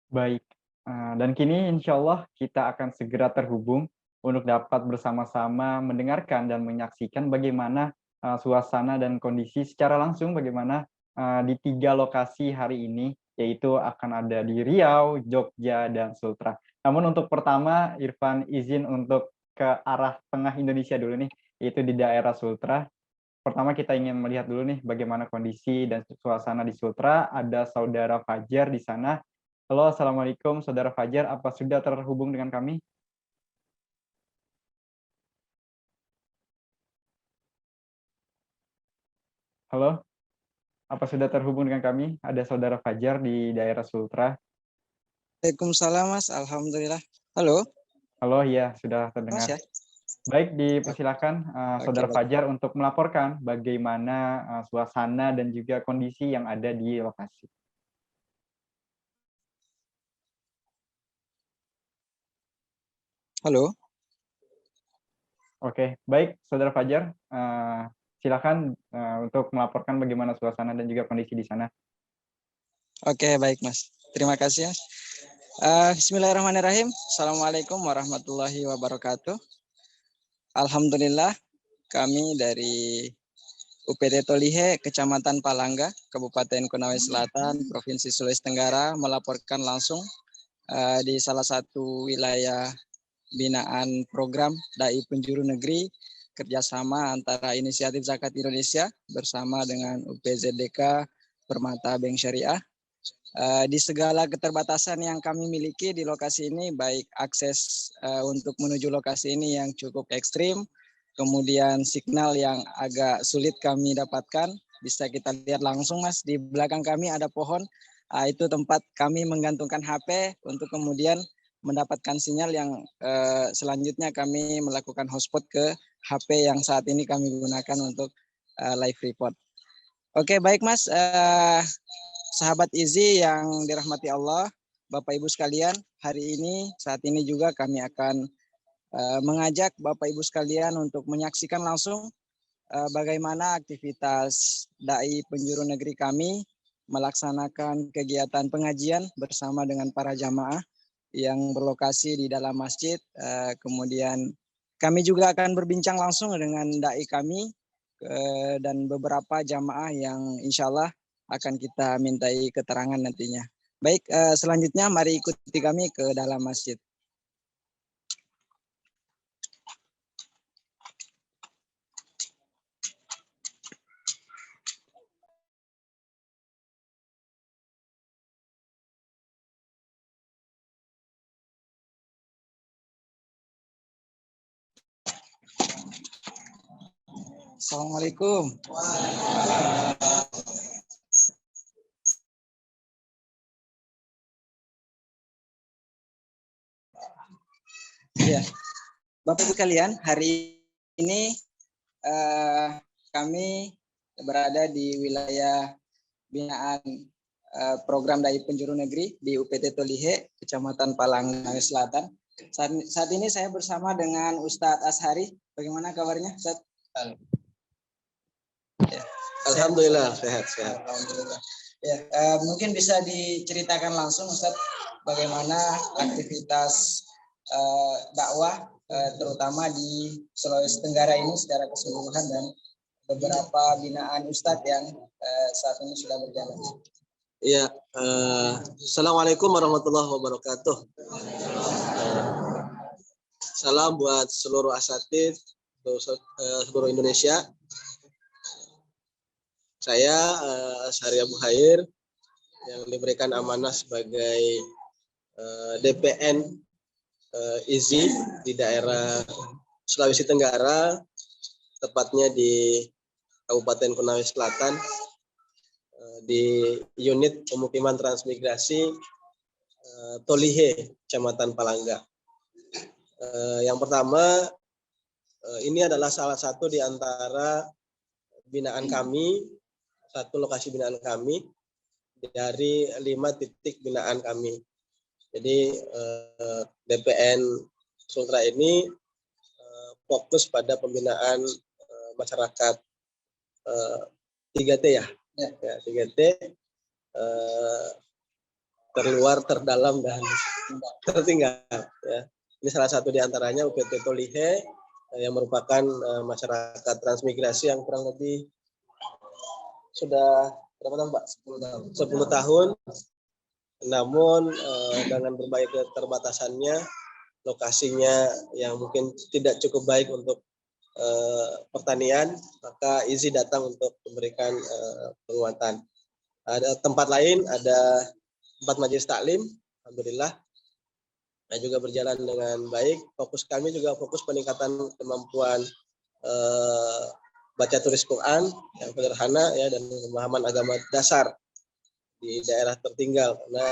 Baik, dan kini insya Allah kita akan segera terhubung untuk dapat bersama-sama mendengarkan dan menyaksikan bagaimana suasana dan kondisi secara langsung bagaimana di 3 lokasi hari ini, yaitu akan ada di Riau, Jogja, dan Sultra. Namun untuk pertama, Irfan izin untuk ke arah tengah Indonesia dulu nih, yaitu di daerah Sultra. Pertama kita ingin melihat dulu nih bagaimana kondisi dan suasana di Sultra. Ada Saudara Fajar di sana. Halo, Assalamualaikum Saudara Fajar, apa sudah terhubung dengan kami? Halo, apa sudah terhubung dengan kami? Ada Saudara Fajar di daerah Sultra. Waalaikumsalam Mas, Alhamdulillah. Halo? Halo, ya sudah terdengar. Mas ya? Baik, dipersilakan Saudara Oke, Fajar untuk melaporkan bagaimana suasana dan juga kondisi yang ada di lokasi. Halo? Oke, baik Saudara Fajar, silakan untuk melaporkan bagaimana suasana dan juga kondisi di sana. Oke, baik Mas. Terima kasih ya. Bismillahirrahmanirrahim. Assalamualaikum warahmatullahi wabarakatuh. Alhamdulillah, kami dari UPT Tolihe, Kecamatan Palangga, Kabupaten Konawe Selatan, Provinsi Sulawesi Tenggara, melaporkan langsung di salah satu wilayah binaan program Dai Penjuru Negeri kerjasama antara Inisiatif Zakat Indonesia bersama dengan UPZDK Permata Bank Syariah. Di segala keterbatasan yang kami miliki di lokasi ini, baik akses untuk menuju lokasi ini yang cukup ekstrim, kemudian signal yang agak sulit kami dapatkan, bisa kita lihat langsung Mas, di belakang kami ada pohon, itu tempat kami menggantungkan HP untuk kemudian mendapatkan sinyal yang selanjutnya kami melakukan hotspot ke HP yang saat ini kami gunakan untuk live report. Oke, baik Mas, sahabat Izi yang dirahmati Allah, Bapak Ibu sekalian, hari ini saat ini juga kami akan mengajak Bapak Ibu sekalian untuk menyaksikan langsung bagaimana aktivitas Dai Penjuru Negeri kami melaksanakan kegiatan pengajian bersama dengan para jamaah yang berlokasi di dalam masjid. Kemudian kami juga akan berbincang langsung dengan dai kami dan beberapa jamaah yang insya Allah akan kita mintai keterangan nantinya. Baik, selanjutnya mari ikuti kami ke dalam masjid. Assalamualaikum. Ya, Bapak Ibu sekalian, hari ini kami berada di wilayah binaan program Dai Penjuru Negeri di UPT Tolihe, Kecamatan Palangga Selatan. Saat ini saya bersama dengan Ustadz Ashari. Bagaimana kabarnya, Ustadz? Ya. Alhamdulillah sehat. Alhamdulillah. Ya, mungkin bisa diceritakan langsung Ustadz bagaimana aktivitas dakwah terutama di Sulawesi Tenggara ini secara keseluruhan dan beberapa binaan Ustadz yang saat ini sudah berjalan. Iya, Assalamualaikum warahmatullahi wabarakatuh. Salam buat seluruh asatid, seluruh Indonesia. Saya Syahri Abu Khair yang diberikan amanah sebagai DPN IZI di daerah Sulawesi Tenggara, tepatnya di Kabupaten Konawe Selatan, di unit pemukiman transmigrasi Tolihe, Kecamatan Palangga. Yang pertama, ini adalah salah satu di antara binaan kami, satu lokasi binaan kami dari 5 titik binaan kami. Jadi DPN Sultra ini fokus pada pembinaan masyarakat 3T ya, 3T, terluar, terdalam, dan tertinggal. Ya. Ini salah satu di antaranya UPT Tolihe yang merupakan masyarakat transmigrasi yang kurang lebih sudah berapa tahun Pak? 10 tahun. Namun dengan berbagai keterbatasannya, lokasinya yang mungkin tidak cukup baik untuk pertanian, maka IZI datang untuk memberikan penguatan. Ada tempat lain, ada tempat majelis taklim, alhamdulillah, nah juga berjalan dengan baik. Fokus kami juga fokus peningkatan kemampuan baca tulis Quran yang sederhana ya, dan pemahaman agama dasar di daerah tertinggal, karena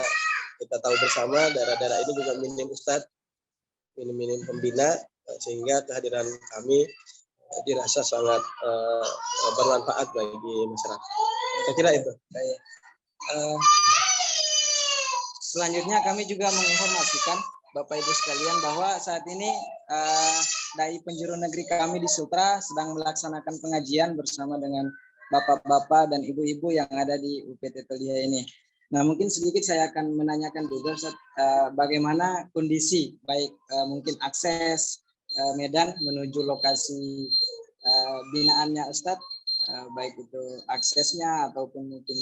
kita tahu bersama daerah-daerah ini juga minim ustadz, minim pembina, sehingga kehadiran kami dirasa sangat bermanfaat bagi masyarakat. Saya kira itu. Selanjutnya kami juga menginformasikan Bapak Ibu sekalian bahwa saat ini Dai Penjuru Negeri kami di Sultra sedang melaksanakan pengajian bersama dengan bapak-bapak dan ibu-ibu yang ada di UPT Tolihe ini. Nah, mungkin sedikit saya akan menanyakan juga bagaimana kondisi baik mungkin akses medan menuju lokasi binaannya Ustadz, baik itu aksesnya ataupun mungkin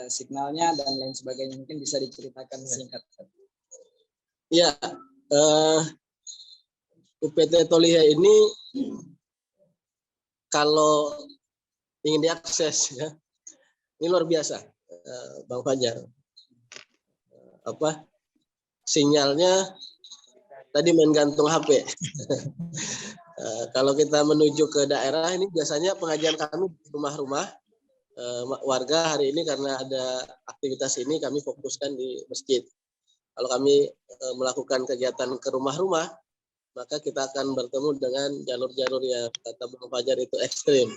signalnya dan lain sebagainya, mungkin bisa diceritakan singkat. Ya, UPT Tolihe ini kalau ingin diakses ya, ini luar biasa, Bang Fajar. Sinyalnya tadi main gantung HP. Kalau kita menuju ke daerah ini biasanya pengajian kami di rumah-rumah warga. Hari ini karena ada aktivitas ini kami fokuskan di masjid. Kalau kami melakukan kegiatan ke rumah-rumah, maka kita akan bertemu dengan jalur-jalur yang kata Bang Fajar itu ekstrim,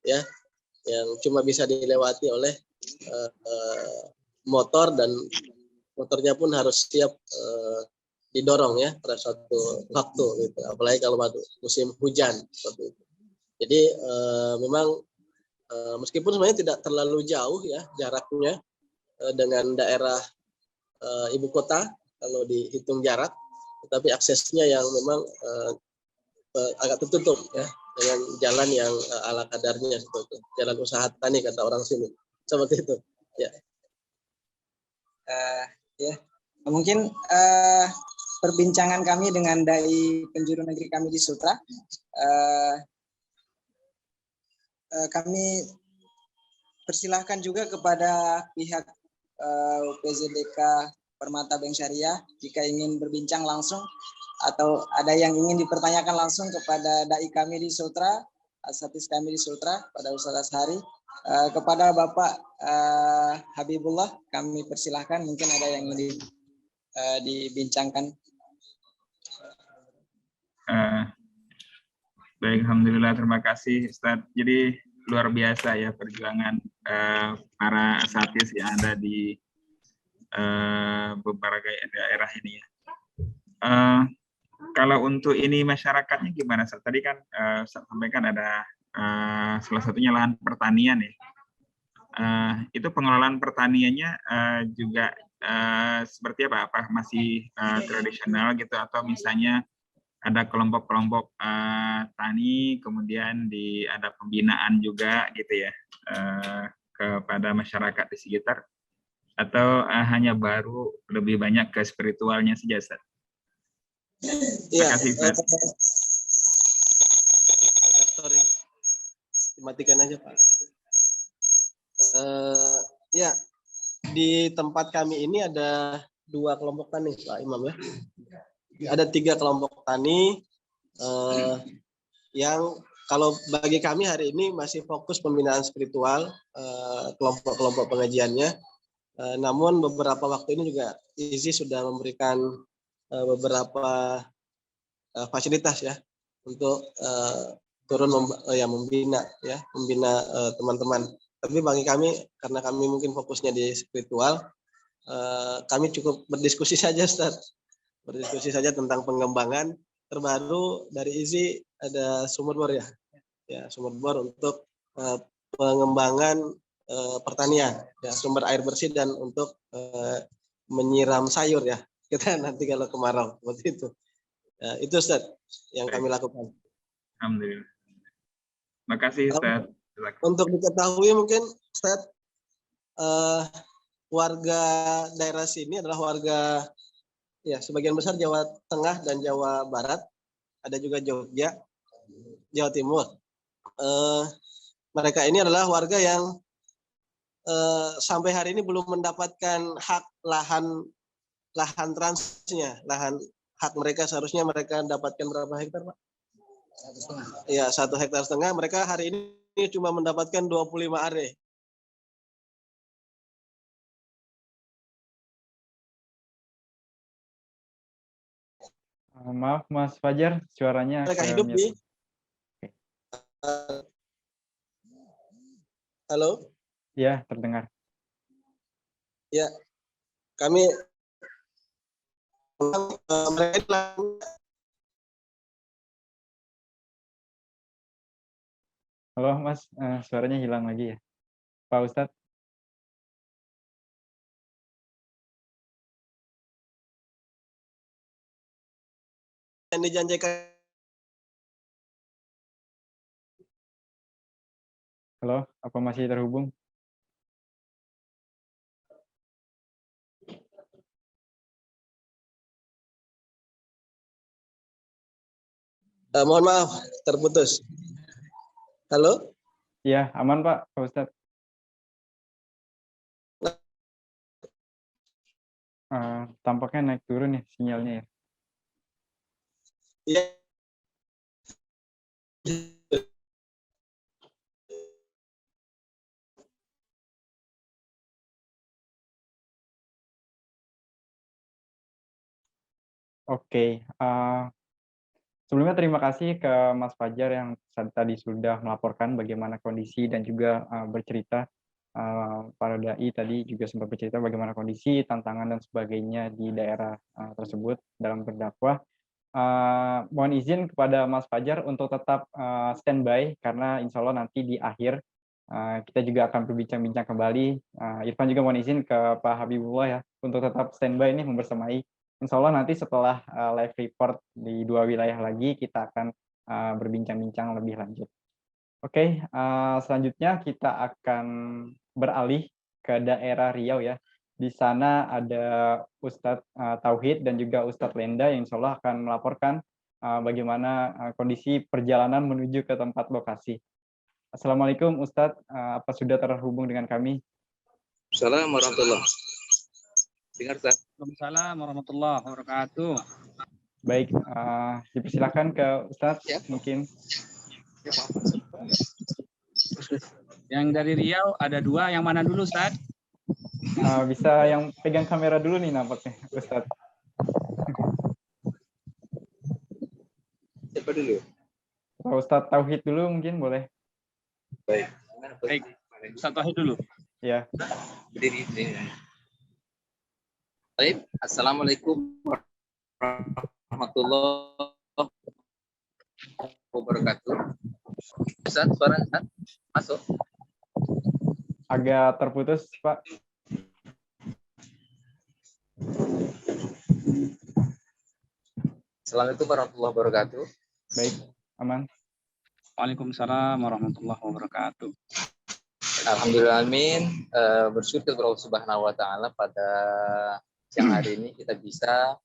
ya, yang cuma bisa dilewati oleh motor, dan motornya pun harus siap didorong ya pada suatu waktu gitu. Apalagi kalau musim hujan seperti itu. Jadi memang meskipun sebenarnya tidak terlalu jauh ya jaraknya dengan daerah ibu kota kalau dihitung jarak, tetapi aksesnya yang memang agak tertutup ya, dengan jalan yang ala kadarnya seperti itu. Jalan usaha tani kata orang sini. Seperti itu. Ya. Ya. Mungkin perbincangan kami dengan Dai Penjuru Negeri kami di Sultra, kami persilahkan juga kepada pihak UPZDK Permata Bank Syariah jika ingin berbincang langsung atau ada yang ingin dipertanyakan langsung kepada dai kami di Sultra, asatidz kami di Sultra pada Ustaz Ashari. Kepada Bapak Habibullah kami persilahkan, mungkin ada yang ingin dibincangkan. Baik, alhamdulillah, terima kasih Ustaz. Jadi luar biasa ya perjuangan para asatidz yang ada di beberapa daerah ini ya. Kalau untuk ini masyarakatnya gimana? Tadi kan sampaikan ada salah satunya lahan pertanian ya. Itu pengelolaan pertaniannya juga seperti apa? Apa masih tradisional gitu, atau misalnya ada kelompok-kelompok tani, kemudian ada pembinaan juga gitu ya kepada masyarakat di sekitar, atau hanya baru lebih banyak ke spiritualnya saja, Ustaz? Iya. Terima kasih, Ustaz. Dimatikan aja Pak. Ya, di tempat kami ini ada 2 kelompok tani Pak Imam ya. Ada 3 kelompok tani yang kalau bagi kami hari ini masih fokus pembinaan spiritual, kelompok-kelompok pengajiannya. Namun beberapa waktu ini juga IZI sudah memberikan beberapa fasilitas ya untuk turun membina teman-teman. Tapi bagi kami, karena kami mungkin fokusnya di spiritual, kami cukup berdiskusi saja, Ustaz. Berdiskusi saja tentang pengembangan terbaru dari IZI, ada sumur bor ya sumur bor untuk pengembangan pertanian, ya, sumber air bersih dan untuk menyiram sayur ya kita nanti kalau kemarau seperti itu. Itu Ustaz yang kami lakukan. Alhamdulillah. Makasih Ustaz. Untuk diketahui mungkin Ustaz, warga daerah sini adalah warga ya sebagian besar Jawa Tengah dan Jawa Barat, ada juga Jogja, Jawa Timur. Mereka ini adalah warga yang sampai hari ini belum mendapatkan hak lahan transnya, hak mereka seharusnya mereka dapatkan berapa hektar, Pak? 1,5. Ya, 1,5 hektar. Mereka hari ini cuma mendapatkan 25 are. Maaf Mas Fajar, suaranya Mereka hidup di Halo? Ya, terdengar. Ya, kami mereka Halo Mas, suaranya hilang lagi ya, Pak Ustadz. yang dijanjikan. Halo, apa masih terhubung? Mohon maaf, terputus. Halo? Iya, aman Pak Ustadz. Tampaknya naik turun ya sinyalnya ya. Iya. Oke, sebelumnya terima kasih ke Mas Fajar yang tadi sudah melaporkan bagaimana kondisi dan juga bercerita, para dai tadi juga sempat bercerita bagaimana kondisi, tantangan dan sebagainya di daerah tersebut dalam berdakwah. Mohon izin kepada Mas Fajar untuk tetap standby karena insya Allah nanti di akhir kita juga akan berbincang-bincang kembali. Irfan juga mohon izin ke Pak Habibullah ya untuk tetap standby ini membersamai. Insya Allah nanti setelah live report di 2 wilayah lagi kita akan berbincang-bincang lebih lanjut. Oke, selanjutnya kita akan beralih ke daerah Riau ya. Di sana ada Ustadz Tauhid dan juga Ustadz Lenda yang insya Allah akan melaporkan bagaimana kondisi perjalanan menuju ke tempat lokasi. Assalamualaikum Ustadz, apa sudah terhubung dengan kami? Assalamualaikum warahmatullahi wabarakatuh. Dengar, Ustaz? Waalaikumsalam warahmatullahi wabarakatuh. Baik, dipersilakan ke Ustadz Ya. mungkin. Yang dari Riau ada 2, yang mana dulu Ustaz? Bisa yang pegang kamera dulu nih nampaknya Ustadz. Siapa dulu? Pak Ustadz Tauhid dulu mungkin boleh. Baik. Baik, Ustaz Tauhid dulu. Ya. Berdiri. Baik, Assalamualaikum warahmatullahi wabarakatuh. Ustaz, suara Ustaz masuk? Agak terputus, Pak. Assalamualaikum warahmatullahi wabarakatuh. Baik, aman. Waalaikumsalam warahmatullahi wabarakatuh. Alhamdulillah, amin. Bersyukur kepada Allah Subhanahu wa Ta'ala pada siang hari ini kita bisa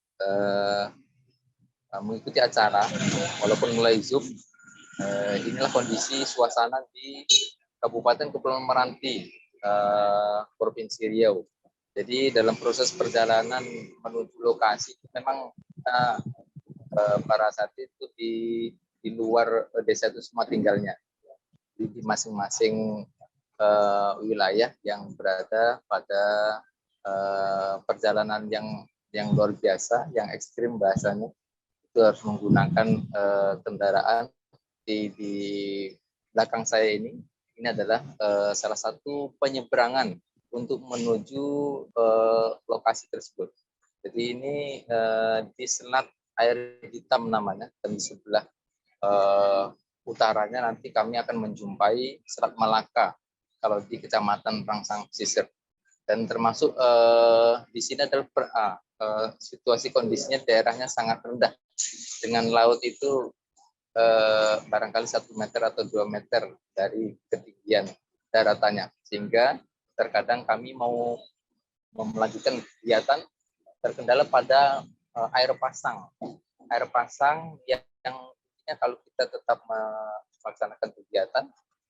mengikuti acara walaupun mulai Zoom. Inilah kondisi suasana di Kabupaten Kepulauan Meranti, Provinsi Riau. Jadi dalam proses perjalanan menuju lokasi memang para saat itu di luar desa itu semua tinggalnya di masing-masing wilayah yang berada pada perjalanan yang luar biasa, yang ekstrim bahasanya. itu harus menggunakan kendaraan di belakang saya ini. Ini adalah salah satu penyeberangan untuk menuju lokasi tersebut. Jadi ini di Selat Air Hitam namanya, dan di sebelah utaranya nanti kami akan menjumpai Selat Malaka kalau di Kecamatan Rangsang Pesisir. Dan termasuk di sini adalah situasi kondisinya daerahnya sangat rendah, dengan laut itu barangkali 1 meter atau 2 meter dari ketinggian daratannya, sehingga terkadang kami mau melanjutkan kegiatan terkendala pada air pasang yang kalau kita tetap melaksanakan kegiatan,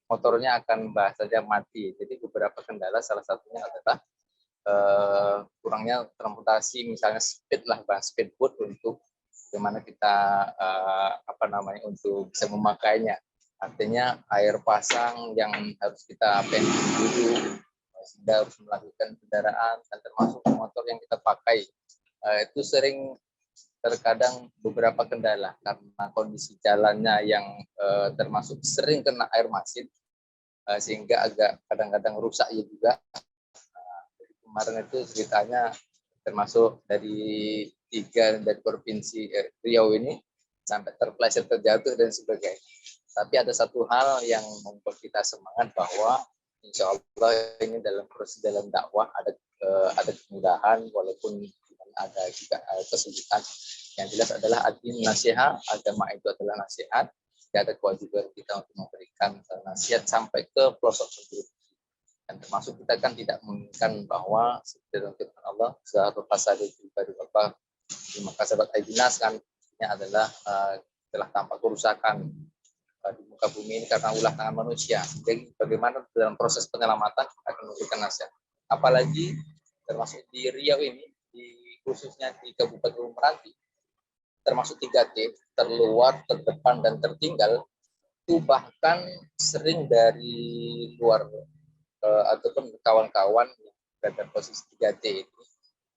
motornya akan bahasanya mati. Jadi beberapa kendala, salah satunya adalah kurangnya transportasi, misalnya speedboat untuk bagaimana kita untuk bisa memakainya. Artinya air pasang yang harus kita pending dulu, sehingga harus melakukan kendaraan, dan termasuk motor yang kita pakai itu sering terkadang beberapa kendala karena kondisi jalannya yang termasuk sering kena air masin, sehingga agak kadang-kadang rusak ya juga. Kemarin itu ceritanya termasuk dari 3 dari provinsi Riau ini sampai terpleset, terjatuh dan sebagainya. Tapi ada satu hal yang membuat kita semangat, bahwa insya Allah ini dalam proses dalam dakwah ada kemudahan, walaupun ada juga kesulitan. Yang jelas adalah ad-din nasihat, agama itu adalah nasihat. Tidak ada kewajiban kita untuk memberikan nasihat sampai ke pelosok penduduk. Dan termasuk kita kan tidak menginginkan bahwa seperti dalam firman Allah, satu pasal itu dari Bapak di Makasabat Aidinas kan, ini adalah telah tampak kerusakan di muka bumi ini karena ulah tangan manusia. Jadi bagaimana dalam proses penyelamatan akan memberikan nasihat. Apalagi termasuk di Riau ini, khususnya di Kabupaten Meranti, termasuk 3T, terluar, terdepan, dan tertinggal, itu bahkan sering dari luar ataupun kawan-kawan berada posisi 3T ini.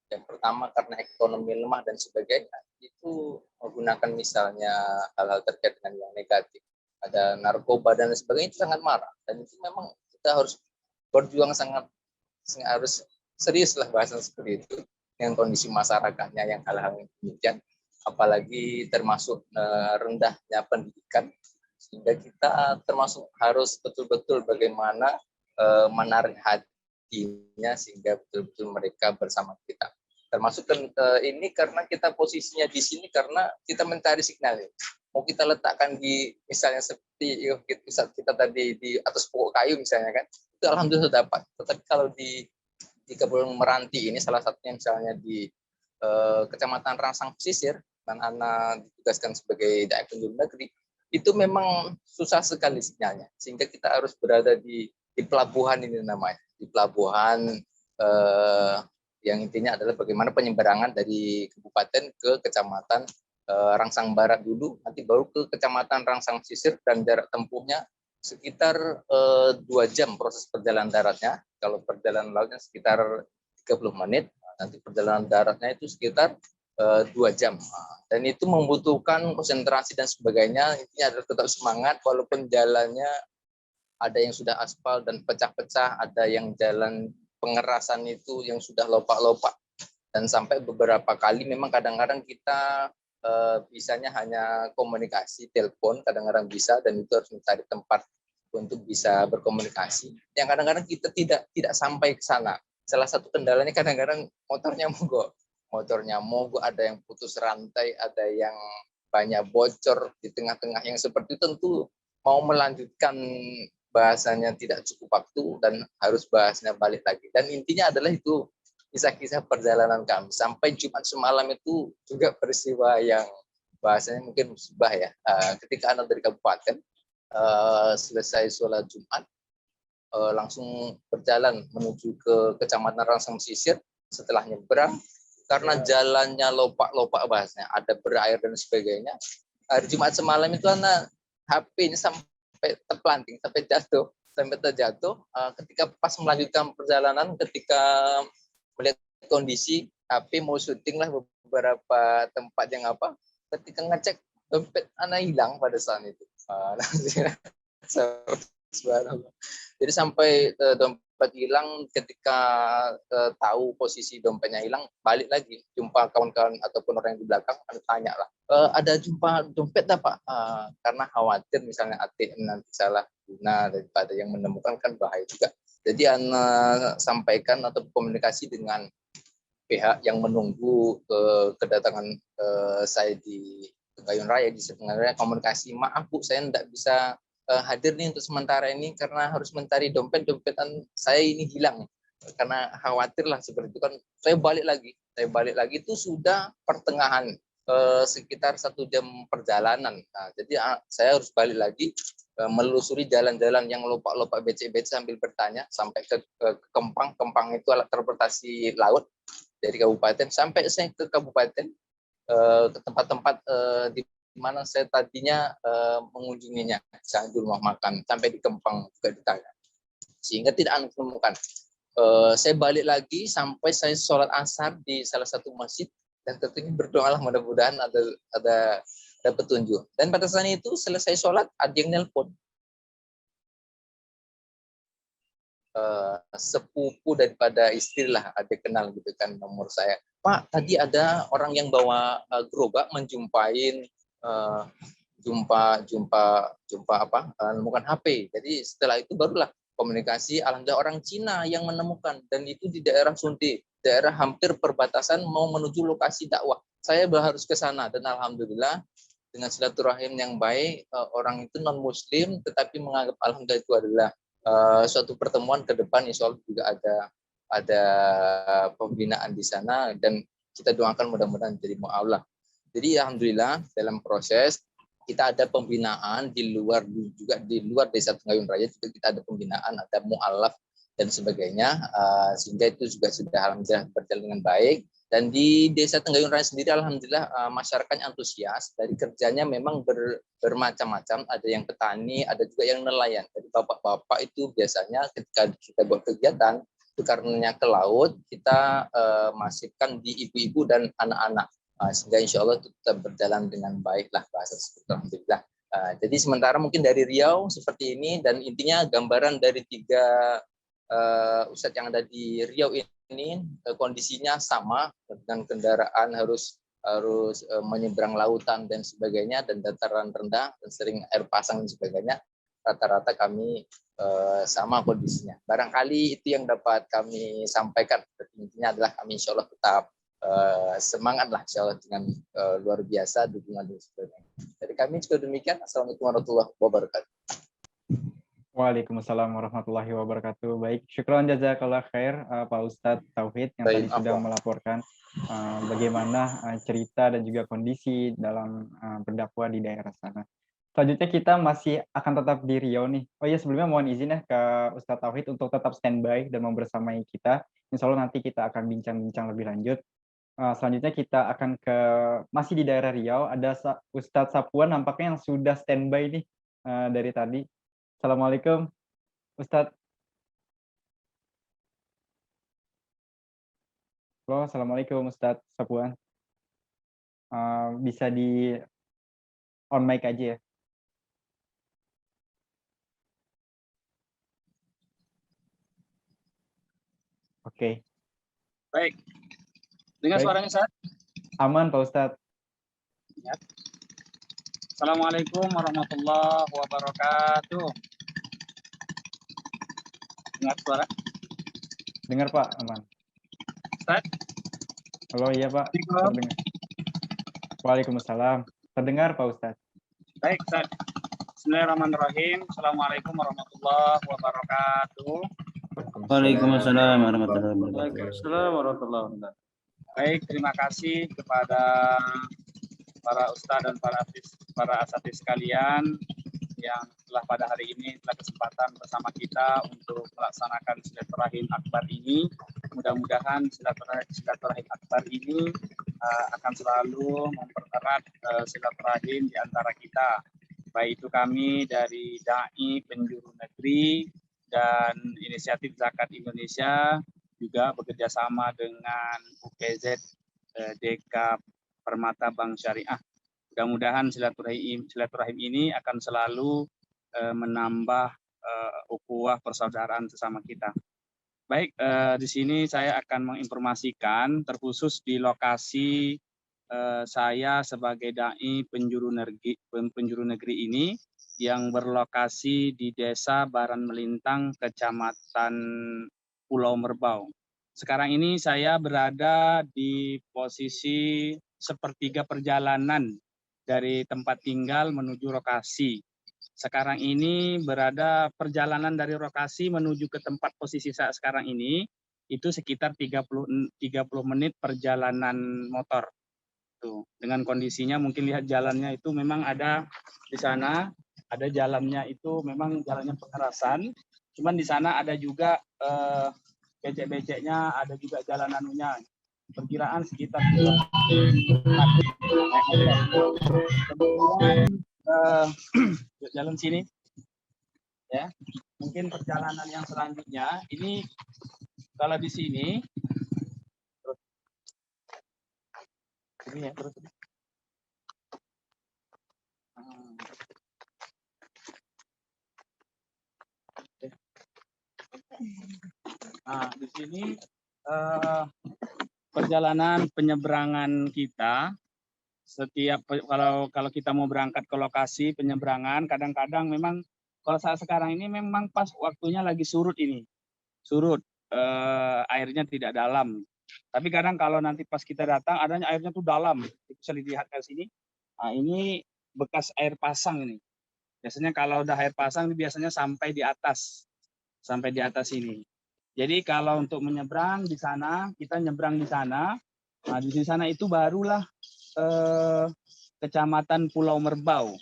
Yang pertama karena ekonomi lemah dan sebagainya, itu menggunakan misalnya hal-hal terkait dengan yang negatif, ada narkoba dan sebagainya, itu sangat marah. Dan itu memang kita harus berjuang harus serius lah bahasan seperti itu dengan kondisi masyarakatnya yang hal-hal demikian, apalagi termasuk rendahnya pendidikan, sehingga kita termasuk harus betul-betul bagaimana menarik hatinya sehingga betul-betul mereka bersama kita. Termasuk ini karena kita posisinya di sini karena kita mencari signal. Mau kita letakkan di misalnya seperti kita tadi di atas pokok kayu misalnya kan, itu alhamdulillah dapat. Tetapi kalau di Kabupaten Meranti ini, salah satunya misalnya di Kecamatan Rangsang Pesisir, dan anak ditugaskan sebagai daerah penjuru negeri, itu memang susah sekali sinyalnya, sehingga kita harus berada di pelabuhan ini namanya, di pelabuhan yang intinya adalah bagaimana penyeberangan dari kabupaten ke kecamatan Rangsang Barat dulu, nanti baru ke kecamatan Rangsang Pesisir, dan jarak tempuhnya sekitar 2 jam proses perjalanan daratnya. Kalau perjalanan lautnya sekitar 30 menit, nanti perjalanan daratnya itu sekitar 2 jam. Dan itu membutuhkan konsentrasi dan sebagainya. Intinya adalah tetap semangat, walaupun jalannya ada yang sudah aspal dan pecah-pecah, ada yang jalan pengerasan itu yang sudah lopak-lopak. Dan sampai beberapa kali memang kadang-kadang kita bisanya hanya komunikasi, telepon kadang-kadang bisa, dan itu harus mencari tempat untuk bisa berkomunikasi. Yang kadang-kadang kita tidak sampai ke sana. Salah satu kendalanya kadang-kadang motornya mogok, ada yang putus rantai, ada yang banyak bocor di tengah-tengah, yang seperti itu tentu mau melanjutkan bahasanya tidak cukup waktu dan harus bahasnya balik lagi. Dan intinya adalah itu kisah-kisah perjalanan kami. Sampai Jumat semalam itu juga peristiwa yang bahasanya mungkin musibah ya. Ketika anak dari kabupaten selesai sholat Jumat, langsung berjalan menuju ke Kecamatan Rangsang Pesisir. Setelah nyebrang, karena jalannya lopak-lopak bahasanya, ada berair dan sebagainya. Hari Jumat semalam itu anak HP-nya sampai terpelanting, sampai terjatuh. Ketika pas melanjutkan perjalanan, ketika melihat kondisi HP mau syuting lah beberapa tempat yang ketika ngecek dompet anak hilang pada saat itu. Subhanallah. Jadi sampai dompet hilang, ketika tahu posisi dompetnya hilang, balik lagi jumpa kawan-kawan ataupun orang yang di belakang, tanya lah, ada jumpa dompet tak Pak? Karena khawatir misalnya ATM nanti salah guna, daripada yang menemukan kan bahaya juga. Jadi Anda sampaikan atau komunikasi dengan pihak yang menunggu kedatangan saya di Gayun Raya, di sebenarnya komunikasi, maaf Bu, saya tidak bisa hadir nih untuk sementara ini karena harus mencari dompet-dompetan saya ini hilang, karena khawatir lah seperti itu kan. Saya balik lagi itu sudah pertengahan, sekitar 1 jam perjalanan. Nah, jadi saya harus balik lagi, melusuri jalan-jalan yang lopak-lopak becek-becek sambil bertanya sampai ke Kempang. Kempang itu alat transportasi laut dari kabupaten, sampai saya ke kabupaten, ke tempat-tempat di mana saya tadinya mengunjunginya, misalnya di rumah makan, sampai di Kempang juga ditanya, sehingga tidak menemukan. Saya balik lagi sampai saya sholat asar di salah satu masjid, dan tentunya berdoalah mudah-mudahan ada petunjuk. Dan pada saat itu selesai sholat, ada yang nelpon, sepupu daripada istri lah, ada kenal gitu kan nomor saya. Pak, tadi ada orang yang bawa gerobak menjumpain menemukan HP. Jadi setelah itu barulah komunikasi, alhamdulillah orang Cina yang menemukan, dan itu di daerah Sunti, daerah hampir perbatasan mau menuju lokasi dakwah. Saya harus ke sana, dan alhamdulillah dengan silaturahim yang baik, orang itu non muslim tetapi menganggap alhamdulillah itu adalah suatu pertemuan ke depan, insya Allah juga ada pembinaan di sana, dan kita doakan mudah-mudahan jadi mu'alah. Jadi alhamdulillah dalam proses kita ada pembinaan di luar desa Gayun Raya juga kita ada pembinaan, ada mu'alaf dan sebagainya, sehingga itu juga sudah alhamdulillah berjalan dengan baik. Dan di desa Gayun Raya sendiri alhamdulillah masyarakatnya antusias, dari kerjanya memang bermacam-macam, ada yang petani, ada juga yang nelayan. Jadi bapak-bapak itu biasanya ketika kita buat kegiatan itu karenanya ke laut, kita masifkan di ibu-ibu dan anak-anak, sehingga insya Allah tetap berjalan dengan baik lah bahasa seperti alhamdulillah. Jadi sementara mungkin dari Riau seperti ini, dan intinya gambaran dari 3 ustadz yang ada di Riau ini kondisinya sama, dengan kendaraan harus menyeberang lautan dan sebagainya, dan dataran rendah dan sering air pasang dan sebagainya. Rata-rata kami sama kondisinya. Barangkali itu yang dapat kami sampaikan. Intinya adalah kami insya Allah tetap semangat lah insya Allah, dengan luar biasa dukungan dan sebagainya. Dari kami juga demikian. Assalamualaikum warahmatullahi wabarakatuh. Waalaikumsalam warahmatullahi wabarakatuh. Baik, syukron jazakallah khair Pak Ustadz Tauhid yang tadi sudah melaporkan bagaimana cerita dan juga kondisi dalam berdakwah di daerah sana. Selanjutnya kita masih akan tetap di Riau nih. Oh iya, sebelumnya mohon izin ya ke Ustadz Tauhid untuk tetap standby dan membersamai kita. Insya Allah nanti kita akan bincang-bincang lebih lanjut. Selanjutnya kita akan masih di daerah Riau, ada Ustadz Sapuan nampaknya yang sudah standby nih dari tadi. Assalamualaikum Ustadz. Halo, Assalamualaikum Ustadz Sapuan. Bisa di on mic aja ya. Oke. Baik. Dengar suaranya, Ustaz? Aman, Pak Ustadz. Ya. Assalamualaikum warahmatullahi wabarakatuh. Dengar suara? Dengar, Pak. Aman. Ustaz? Halo, iya, Pak. Terdengar. Waalaikumsalam. Terdengar, Pak Ustadz. Baik, Ustaz. Bismillahirrahmanirrahim. Assalamualaikum warahmatullahi wabarakatuh. Waalaikumsalam warahmatullahi wabarakatuh. Waalaikumsalam warahmatullahi wabarakatuh. Baik, terima kasih kepada para ustadz dan para asatidz sekalian yang telah pada hari ini telah kesempatan bersama kita untuk melaksanakan silaturahim akbar ini. Mudah-mudahan silaturahim akbar ini akan selalu mempererat silaturahim di antara kita, baik itu kami dari Dai Penjuru Negeri dan Inisiatif Zakat Indonesia, juga bekerja sama dengan UPZ DK Permata Bank Syariah. Mudah-mudahan silaturahim ini akan selalu menambah ukhuwah persaudaraan sesama kita. Baik, di sini saya akan menginformasikan terkhusus di lokasi saya sebagai dai penjuru negeri ini yang berlokasi di Desa Baran Melintang, Kecamatan Pulau Merbau. Sekarang ini saya berada di posisi sepertiga perjalanan dari tempat tinggal menuju lokasi. Sekarang ini berada perjalanan dari lokasi menuju ke tempat posisi saat sekarang ini itu sekitar 30 menit perjalanan motor. Tuh, dengan kondisinya mungkin lihat jalannya itu memang ada di sana, ada jalannya itu memang jalannya pengerasan. Cuman di sana ada juga becek-beceknya, ada juga jalan anunya. Perkiraan sekitar jalan sini ya. Mungkin perjalanan yang selanjutnya ini kalau di sini ini ya terus. Nah, di sini perjalanan penyeberangan kita setiap kalau kita mau berangkat ke lokasi penyeberangan kadang-kadang memang kalau saat sekarang ini memang pas waktunya lagi surut ini. Surut airnya tidak dalam. Tapi kadang kalau nanti pas kita datang adanya airnya tuh dalam. Bisa dilihat ke sini. Nah, ini bekas air pasang ini. Biasanya kalau udah air pasang biasanya sampai di atas. Sampai di atas ini. Jadi kalau untuk menyeberang di sana, kita nyebrang di sana. Nah, di sana itu barulah Kecamatan Pulau Merbau.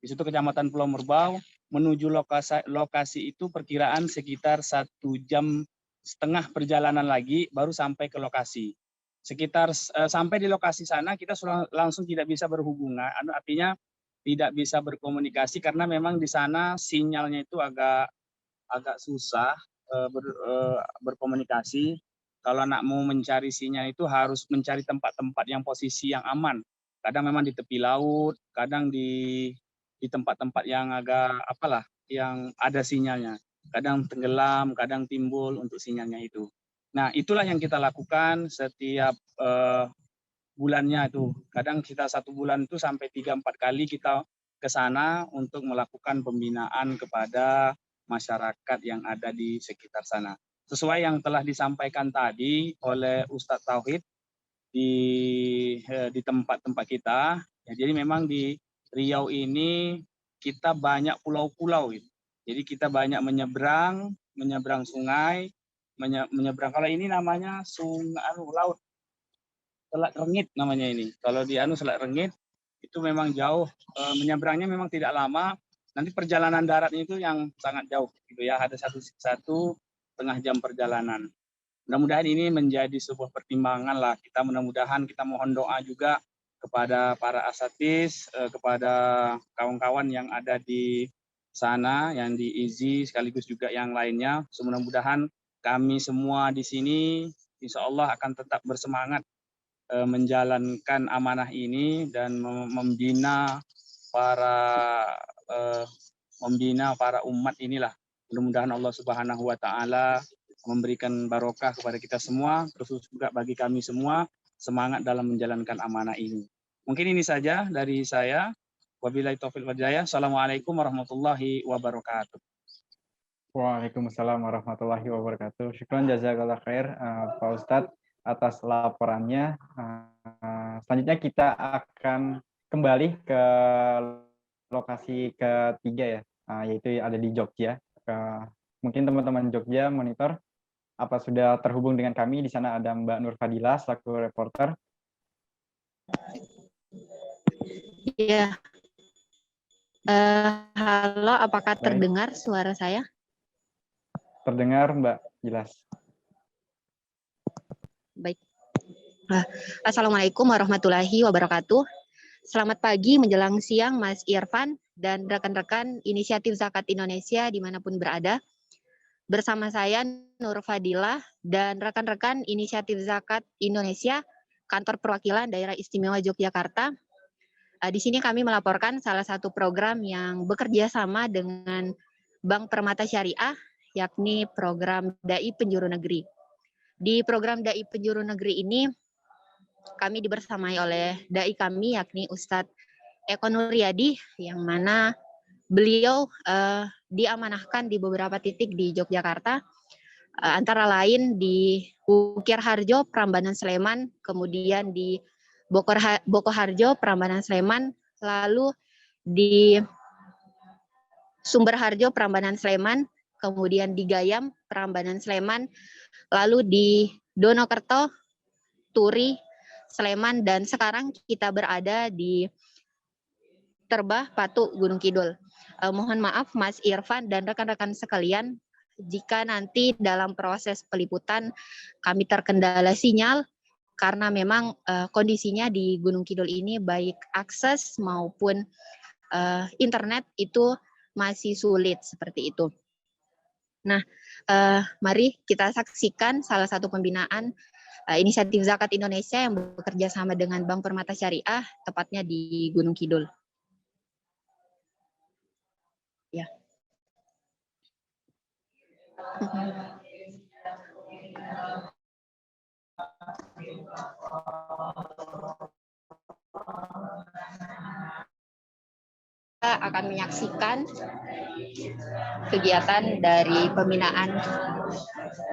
Di situ Kecamatan Pulau Merbau menuju lokasi itu perkiraan sekitar 1,5 jam perjalanan lagi baru sampai ke lokasi. Sekitar sampai di lokasi sana kita langsung tidak bisa berhubungan, artinya tidak bisa berkomunikasi karena memang di sana sinyalnya itu agak susah berkomunikasi. Kalau anak mau mencari sinyal itu harus mencari tempat-tempat yang posisi yang aman. Kadang memang di tepi laut, kadang di tempat-tempat yang agak yang ada sinyalnya. Kadang tenggelam, kadang timbul untuk sinyalnya itu. Nah, itulah yang kita lakukan setiap bulannya itu. Kadang kita 1 bulan itu sampai 3-4 kali kita ke sana untuk melakukan pembinaan kepada masyarakat yang ada di sekitar sana. Sesuai yang telah disampaikan tadi oleh Ustadz Tauhid di tempat-tempat kita. Ya, jadi memang di Riau ini kita banyak pulau-pulau. Jadi kita banyak menyeberang sungai, menyeberang. Kalau ini namanya laut. Selat Rengit namanya ini. Kalau di Selat Rengit itu memang jauh. Menyeberangnya memang tidak lama. Nanti perjalanan daratnya itu yang sangat jauh gitu ya. Ada 1,5 jam perjalanan. Mudah-mudahan ini menjadi sebuah pertimbangan lah. Kita mudah-mudahan kita mohon doa juga kepada para asatiz, kepada kawan-kawan yang ada di sana, yang di IZI, sekaligus juga yang lainnya. Mudah-mudahan kami semua di sini, insya Allah akan tetap bersemangat menjalankan amanah ini dan membina para umat inilah. Mudah-mudahan Allah Subhanahu wa Ta'ala memberikan barokah kepada kita semua, terus juga bagi kami semua semangat dalam menjalankan amanah ini. Mungkin ini saja dari saya. Wabillahi taufiq wal hidayah. Assalamualaikum warahmatullahi wabarakatuh. Waalaikumsalam warahmatullahi wabarakatuh. Syukran jazakallah khair Pak Ustadz atas laporannya. Selanjutnya kita akan kembali ke lokasi ketiga ya, yaitu ada di Jogja. Mungkin teman-teman Jogja monitor apa sudah terhubung dengan kami. Di sana ada Mbak Nur Fadilah selaku reporter. Iya. Halo, apakah terdengar suara saya? Terdengar, Mbak, jelas. Baik. Assalamualaikum warahmatullahi wabarakatuh. Selamat pagi menjelang siang, Mas Irfan dan rekan-rekan Inisiatif Zakat Indonesia dimanapun berada. Bersama saya Nur Fadilah dan rekan-rekan Inisiatif Zakat Indonesia, Kantor Perwakilan Daerah Istimewa Yogyakarta. Di sini kami melaporkan salah satu program yang bekerja sama dengan Bank Permata Syariah, yakni program Dai Penjuru Negeri. Di program Dai Penjuru Negeri ini, kami dibersamai oleh Dai kami, yakni Ustadz Eko Nuryadi, yang mana beliau diamanahkan di beberapa titik di Yogyakarta, antara lain di Ukir Harjo, Prambanan Sleman, kemudian di Boko Harjo, Prambanan Sleman, lalu di Sumber Harjo, Prambanan Sleman, kemudian di Gayam, Prambanan Sleman, lalu di Donokerto, Turi, Sleman, dan sekarang kita berada di Terbah, Patu, Gunung Kidul. Mohon maaf Mas Irfan dan rekan-rekan sekalian, jika nanti dalam proses peliputan kami terkendala sinyal, karena memang kondisinya di Gunung Kidul ini baik akses maupun internet itu masih sulit seperti itu. Nah, mari kita saksikan salah satu pembinaan inisiatif Zakat Indonesia yang bekerja sama dengan Bank Permata Syariah, tepatnya di Gunung Kidul. Ya. Kita akan menyaksikan kegiatan dari pembinaan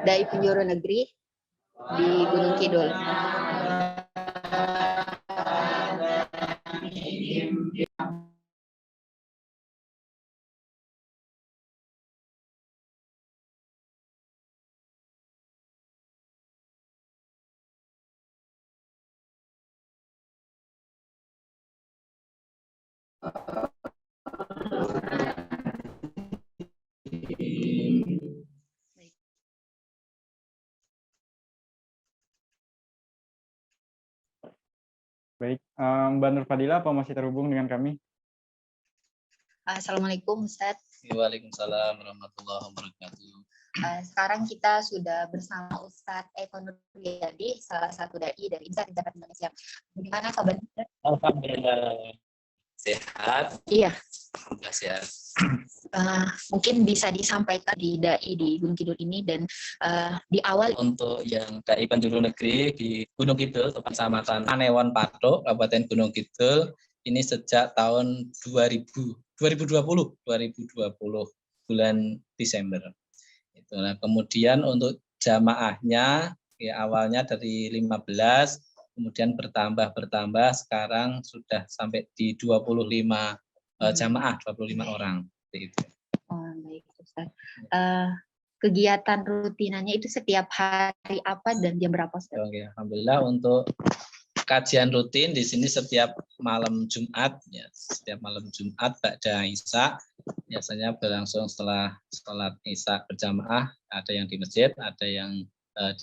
Dai Penjuru Negeri di Gunung Kidul. Baik, Mbak Nur Fadila, apa masih terhubung dengan kami? Assalamualaikum Ustadz. Waalaikumsalam warahmatullahi wabarakatuh. Sekarang kita sudah bersama Ustadz Eko Nuryadi, salah satu dai dari Inisiatif Zakat Indonesia. Bagaimana kabarnya? Alhamdulillah sehat. Iya. Alhamdulillah sehat. Mungkin bisa disampaikan di dai di Gunung Kidul ini dan di awal untuk yang Dai Penjuru Negeri di Gunung Kidul, Kecamatan Anewon Patok, Kabupaten Gunung Kidul, ini sejak tahun 2020 bulan Desember. Itu. Nah, kemudian untuk jamaahnya ya awalnya dari 15, kemudian bertambah sekarang sudah sampai di 25 jamaah, 25 orang. Itu. Oh, baik Ustaz. Kegiatan rutinannya itu setiap hari apa dan jam berapa Ustaz? Oke, alhamdulillah untuk kajian rutin di sini setiap malam Jumat, ya, setiap malam Jumat ba'da Isya, biasanya berlangsung setelah sholat Isya berjamaah, ada yang di masjid, ada yang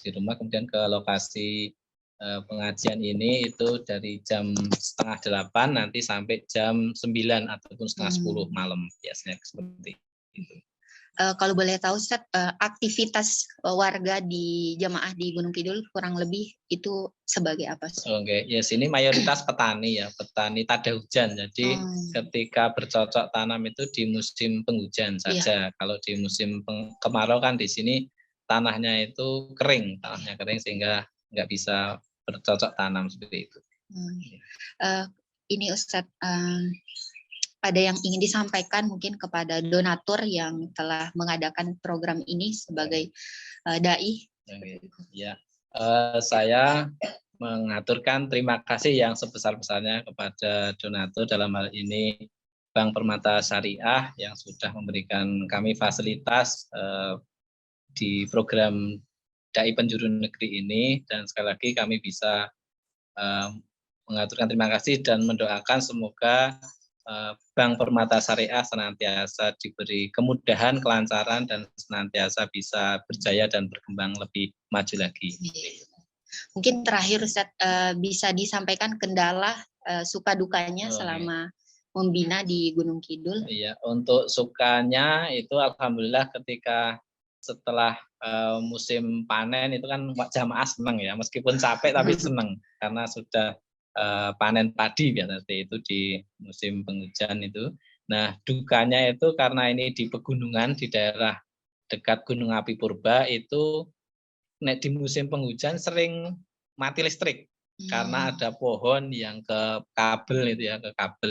di rumah, kemudian ke lokasi pengajian ini itu dari jam 7:30 nanti sampai jam 9 ataupun 9:30 malam, biasanya seperti itu. Kalau boleh tahu Ustaz, aktivitas warga di jamaah di Gunung Kidul kurang lebih itu sebagai apa? Oke, ya sini mayoritas petani ya, petani tada hujan. Jadi ketika bercocok tanam itu di musim penghujan saja. Iya. Kalau di musim kemarau kan di sini tanahnya itu kering, sehingga nggak bisa bercocok tanam seperti itu. Ini Ustaz, ada yang ingin disampaikan mungkin kepada donatur yang telah mengadakan program ini sebagai dai? Ya, saya mengaturkan terima kasih yang sebesar-besarnya kepada donatur, dalam hal ini Bank Permata Syariah yang sudah memberikan kami fasilitas di program Dai Penjuru Negeri ini, dan sekali lagi kami bisa mengaturkan terima kasih dan mendoakan semoga Bank Permata Syariah senantiasa diberi kemudahan, kelancaran, dan senantiasa bisa berjaya dan berkembang lebih maju lagi. Mungkin terakhir Ustaz, bisa disampaikan kendala suka dukanya selama membina di Gunung Kidul? Iya, untuk sukanya itu alhamdulillah ketika setelah musim panen itu kan jamaah senang ya, meskipun capek tapi senang karena sudah panen padi biasanya itu di musim penghujan itu. Nah, dukanya itu karena ini di pegunungan di daerah dekat Gunung Api Purba itu di musim penghujan sering mati listrik karena ada pohon yang ke kabel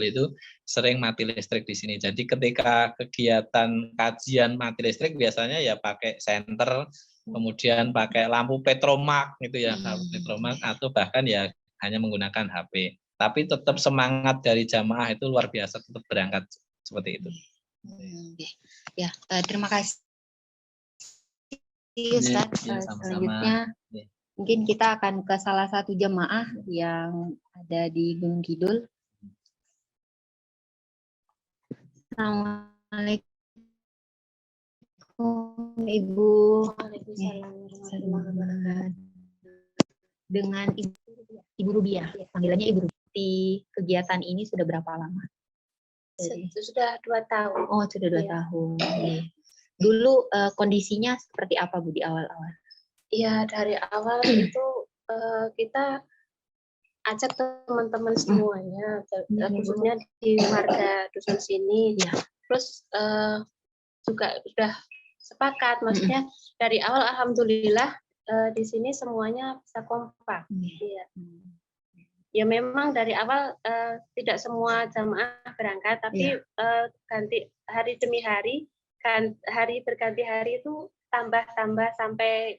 itu sering mati listrik di sini. Jadi ketika kegiatan kajian mati listrik biasanya ya pakai senter, kemudian pakai lampu petromak gitu ya, petromak atau bahkan ya hanya menggunakan HP. Tapi tetap semangat dari jamaah itu luar biasa, tetap berangkat seperti itu. Ya, terima kasih Ustaz. Selanjutnya mungkin kita akan ke salah satu jamaah yang ada di Gunung Kidul. Assalamualaikum Ibu. Dengan Ibu Rubiah, panggilannya Ibu Rubiah. Di kegiatan ini sudah berapa lama? Sudah 2 tahun. Oh, sudah 2 tahun. Dulu kondisinya seperti apa Bu di awal-awal? Iya, dari awal itu kita ajak teman-teman semuanya, khususnya di warga dusun sini. Terus juga sudah sepakat, maksudnya dari awal alhamdulillah di sini semuanya bisa kompak. Iya. Ya memang dari awal tidak semua jamaah berangkat, tapi ganti hari demi hari, hari berganti hari itu tambah sampai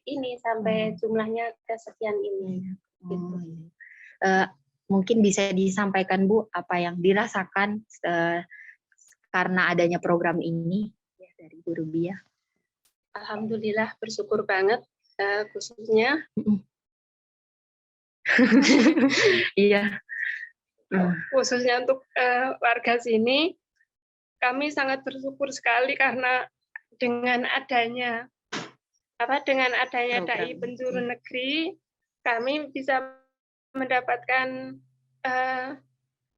jumlahnya kesekian ini. Gitu. Mungkin bisa disampaikan Bu apa yang dirasakan karena adanya program ini ya, dari Bu Rubiah. Alhamdulillah bersyukur banget khususnya. Iya. Khususnya untuk warga sini, kami sangat bersyukur sekali karena dengan adanya Dai Penjuru Negeri, kami bisa mendapatkan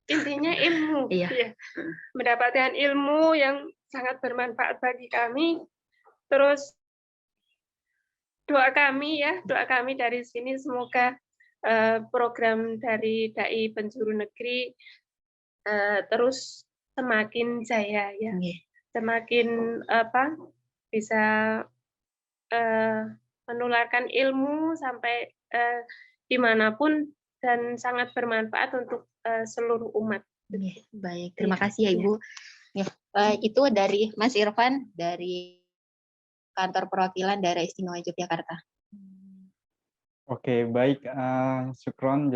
intinya ilmu, mendapatkan ilmu yang sangat bermanfaat bagi kami. Terus doa kami dari sini semoga program dari Dai Penjuru Negeri terus semakin jaya ya, semakin bisa menularkan ilmu sampai dimanapun dan sangat bermanfaat untuk seluruh umat. Baik, terima kasih ya Ibu. Ya, itu dari Mas Irfan dari Kantor Perwakilan Daerah Istimewa Yogyakarta. Oke, baik. Syukron,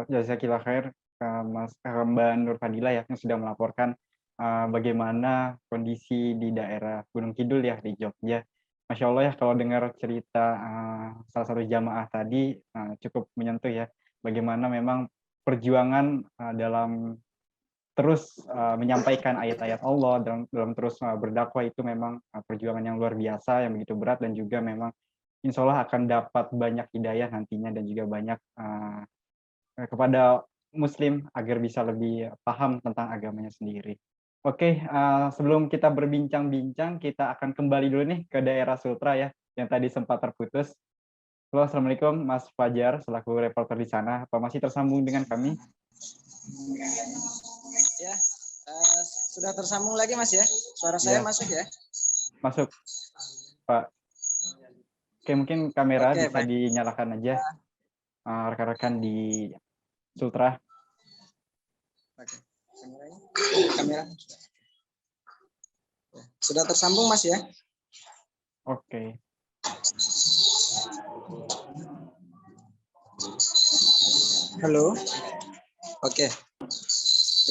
jazakillah khair Mbak Nur Fadila ya, yang sudah melaporkan bagaimana kondisi di daerah Gunung Kidul ya di Jogja. Masya Allah ya, kalau dengar cerita salah satu jamaah tadi cukup menyentuh ya, bagaimana memang perjuangan dalam terus menyampaikan ayat-ayat Allah, dalam terus berdakwah itu memang perjuangan yang luar biasa, yang begitu berat, dan juga memang insya Allah akan dapat banyak hidayah nantinya dan juga banyak kepada Muslim agar bisa lebih paham tentang agamanya sendiri. Oke, sebelum kita berbincang-bincang, kita akan kembali dulu nih ke daerah Sultra ya, yang tadi sempat terputus. Halo, Assalamualaikum Mas Fajar, selaku reporter di sana. Apa masih tersambung dengan kami? Ya, sudah tersambung lagi Mas ya? Suara saya masuk ya? Masuk, Pak. Oke, mungkin kamera bisa baik. dinyalakan aja, rekan-rekan di Sultra. Oke. Kamera. Sudah tersambung Mas ya? Oke. Halo. Oke.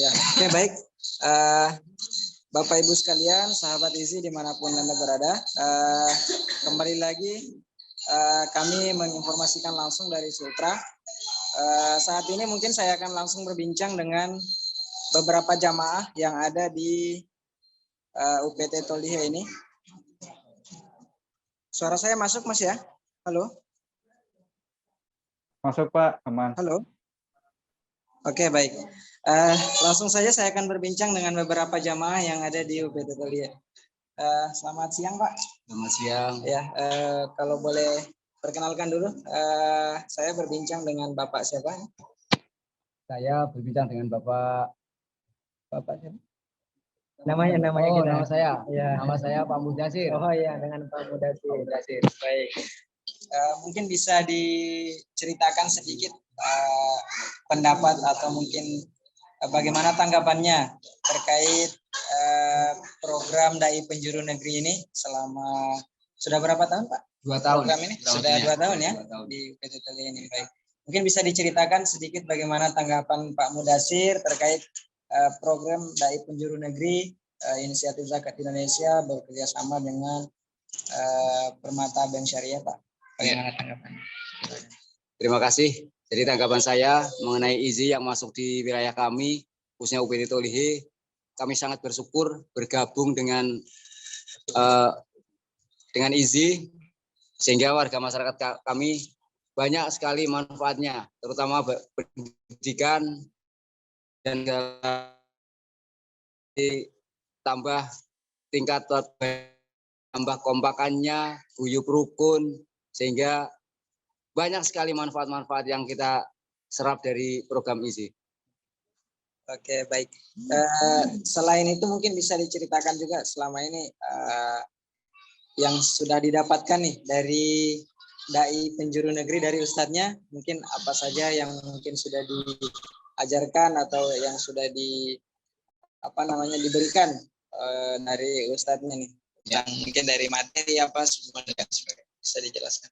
Ya, oke baik. Bapak Ibu sekalian, sahabat IZI dimanapun Anda berada, kembali lagi kami menginformasikan langsung dari Sultra. Saat ini mungkin saya akan langsung berbincang dengan beberapa jamaah yang ada di UPT Tolihe ini. Suara saya masuk Mas ya? Halo? Masuk Pak, aman. Halo? Oke baik. Langsung saja saya akan berbincang dengan beberapa jamaah yang ada di UPT Tolihe. Selamat siang Pak. Selamat siang. Ya, kalau boleh perkenalkan dulu, saya berbincang dengan Bapak siapa? saya berbincang dengan Bapak siapa? Namanya Oh, kita. nama saya. Ya. Nama saya Pak Mudasir. Oh iya, dengan Pak Mudasir. Pak Mudasir. Baik. Mungkin bisa diceritakan sedikit pendapat atau mungkin bagaimana tanggapannya terkait program Dai Penjuru Negeri ini selama sudah berapa tahun Pak? 2 tahun. Program ini sudah 2 tahun ya 2 tahun. Di UPT Tolihé ini. Baik. Mungkin bisa diceritakan sedikit bagaimana tanggapan Pak Mudasir terkait program Dai Penjuru Negeri Inisiatif Zakat Indonesia bekerjasama dengan Permata Bank Syariah Pak. Bagaimana tanggapannya? Terima kasih. Jadi tanggapan saya mengenai IZI yang masuk di wilayah kami, khususnya UPT Tolihé, kami sangat bersyukur bergabung dengan IZI, sehingga warga masyarakat kami banyak sekali manfaatnya, terutama pendidikan dan tambah tingkat tambah kompakannya, guyup rukun, sehingga banyak sekali manfaat-manfaat yang kita serap dari program IZI. Oke, baik. Selain itu mungkin bisa diceritakan juga selama ini yang sudah didapatkan nih dari Dai Penjuru Negeri, dari Ustadznya, mungkin apa saja yang mungkin sudah diajarkan atau yang sudah diberikan dari Ustadznya nih, yang mungkin dari materi apa bisa dijelaskan?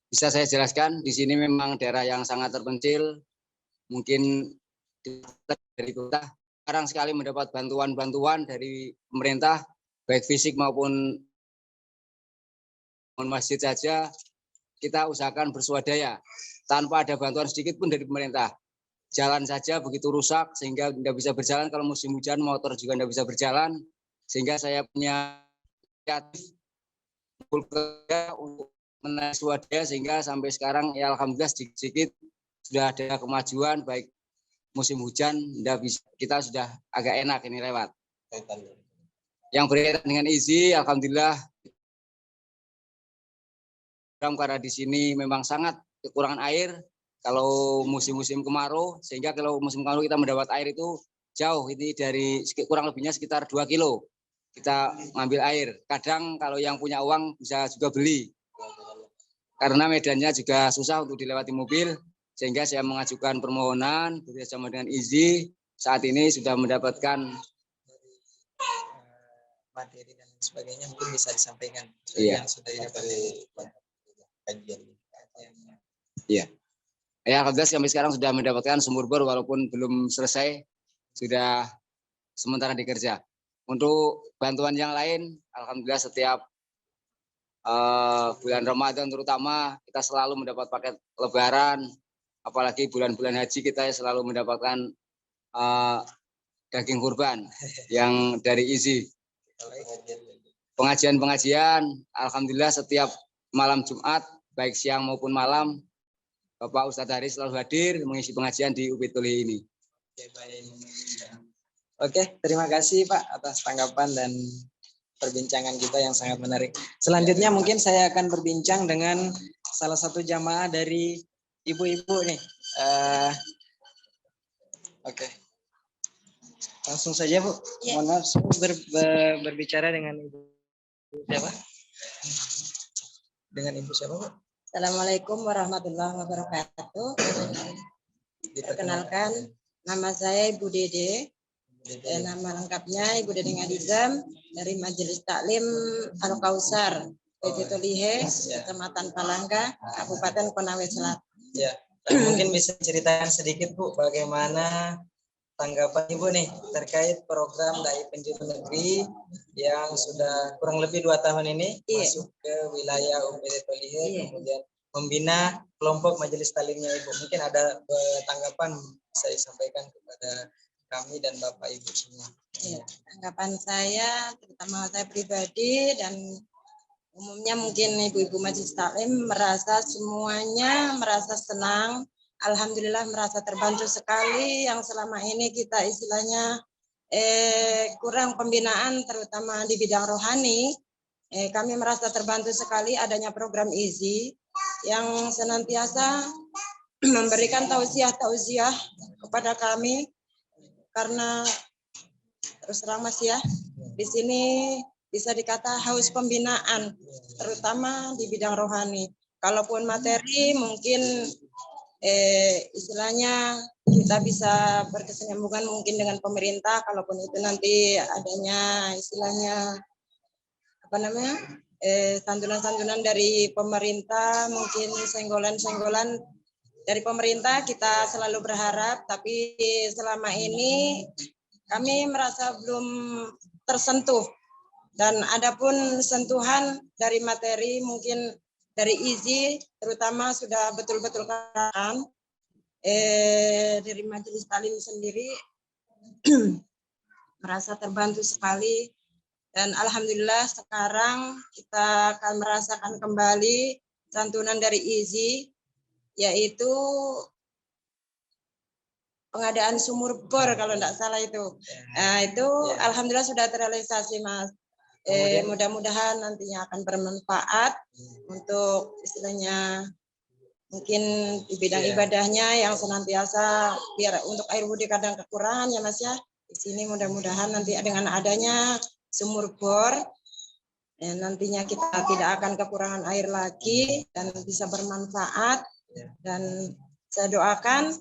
Bisa saya jelaskan, di sini memang daerah yang sangat terpencil, mungkin dari kota jarang sekali mendapat bantuan-bantuan dari pemerintah, baik fisik maupun masjid saja kita usahakan bersuadaya tanpa ada bantuan sedikit pun dari pemerintah. Jalan saja begitu rusak sehingga tidak bisa berjalan, kalau musim hujan motor juga tidak bisa berjalan, sehingga saya punya kreatif untuk menaik swadaya sehingga sampai sekarang ya alhamdulillah sedikit-sedikit sudah ada kemajuan, baik musim hujan kita sudah agak enak ini lewat. Yang berkaitan dengan IZI, alhamdulillah karena di sini memang sangat kekurangan air kalau musim-musim kemarau, sehingga kalau musim kemarau kita mendapat air itu jauh, ini dari kurang lebihnya sekitar 2 kilo kita ngambil air. Kadang kalau yang punya uang bisa juga beli, karena medannya juga susah untuk dilewati mobil, sehingga saya mengajukan permohonan bekerjasama dengan IZI. Saat ini sudah mendapatkan materi dan sebagainya, mungkin bisa disampaikan yang sudah didapat kajian. Iya. Ya, alhamdulillah sampai sekarang sudah mendapatkan sumur bor walaupun belum selesai, sudah sementara dikerja. Untuk bantuan yang lain, alhamdulillah setiap bulan Ramadan terutama kita selalu mendapat paket lebaran, apalagi bulan-bulan haji kita selalu mendapatkan daging kurban yang dari IZI. Pengajian-pengajian, alhamdulillah setiap malam Jumat, baik siang maupun malam, Bapak Ustadz Haris selalu hadir mengisi pengajian di UPT Tolihé ini. Oke, terima kasih Pak atas tanggapan dan perbincangan kita yang sangat menarik. Selanjutnya mungkin saya akan berbincang dengan salah satu jamaah dari ibu-ibu nih. Oke. Langsung saja Bu. Ya. Mohon maaf, berbicara dengan ibu siapa? Dengan ibu siapa Bu? Assalamualaikum warahmatullahi wabarakatuh. Perkenalkan, nama saya Ibu Dede. Nama lengkapnya Ibu Dede Ngadizam dari Majelis Taklim Al-Kausar, UPT Tolihé, Kecamatan Palangga, Kabupaten Konawe Selatan. Ya, mungkin bisa ceritakan sedikit Bu, bagaimana tanggapan Ibu nih terkait program Dai Penjuru Negeri yang sudah kurang lebih 2 tahun ini masuk ke wilayah UPT Tolihé, kemudian membina kelompok majelis taklimnya Ibu. Mungkin ada tanggapan bisa disampaikan kepada kami dan Bapak Ibu semua. Iya, tanggapan saya, terutama saya pribadi dan umumnya mungkin ibu-ibu majelis taklim semuanya merasa senang. Alhamdulillah merasa terbantu sekali yang selama ini kita istilahnya kurang pembinaan terutama di bidang rohani. Kami merasa terbantu sekali adanya program IZI yang senantiasa memberikan tausiah kepada kami, karena terus terang Mas ya, di sini bisa dikata haus pembinaan, terutama di bidang rohani. Kalaupun materi mungkin istilahnya kita bisa berkesinambungan mungkin dengan pemerintah, kalaupun itu nanti adanya istilahnya santunan-santunan dari pemerintah, mungkin senggolan-senggolan dari pemerintah, kita selalu berharap, tapi selama ini kami merasa belum tersentuh. Dan adapun sentuhan dari materi mungkin dari IZI terutama sudah betul-betul kan dari Majelis Taklim sendiri merasa terbantu sekali, dan alhamdulillah sekarang kita akan merasakan kembali santunan dari IZI, yaitu pengadaan sumur bor kalau tidak salah itu. Nah, itu alhamdulillah sudah terrealisasi Mas. Mudah-mudahan nantinya akan bermanfaat untuk istilahnya mungkin di bidang ibadahnya yang senantiasa, biar untuk air wudhu kadang kekurangan ya Mas ya. Di sini mudah-mudahan nanti dengan adanya sumur bor nantinya kita tidak akan kekurangan air lagi dan bisa bermanfaat. Dan saya doakan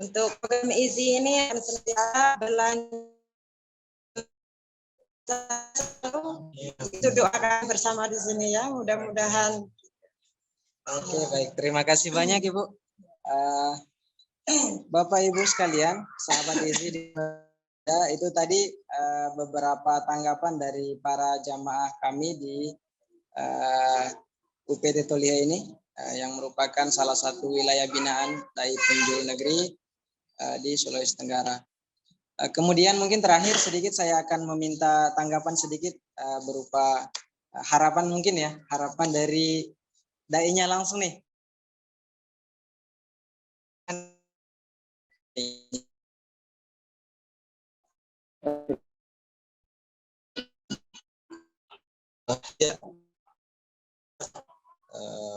untuk program IZI ini akan senantiasa berlanjut. Itu doakan bersama di sini ya, mudah-mudahan. Oke, baik. Terima kasih banyak Ibu. Bapak Ibu sekalian, sahabat IZI, itu tadi beberapa tanggapan dari para jamaah kami di UPT Tolihe ini yang merupakan salah satu wilayah binaan dari penjuru negeri di Sulawesi Tenggara. Kemudian mungkin terakhir sedikit saya akan meminta tanggapan sedikit berupa harapan mungkin ya, harapan dari dai-nya langsung nih.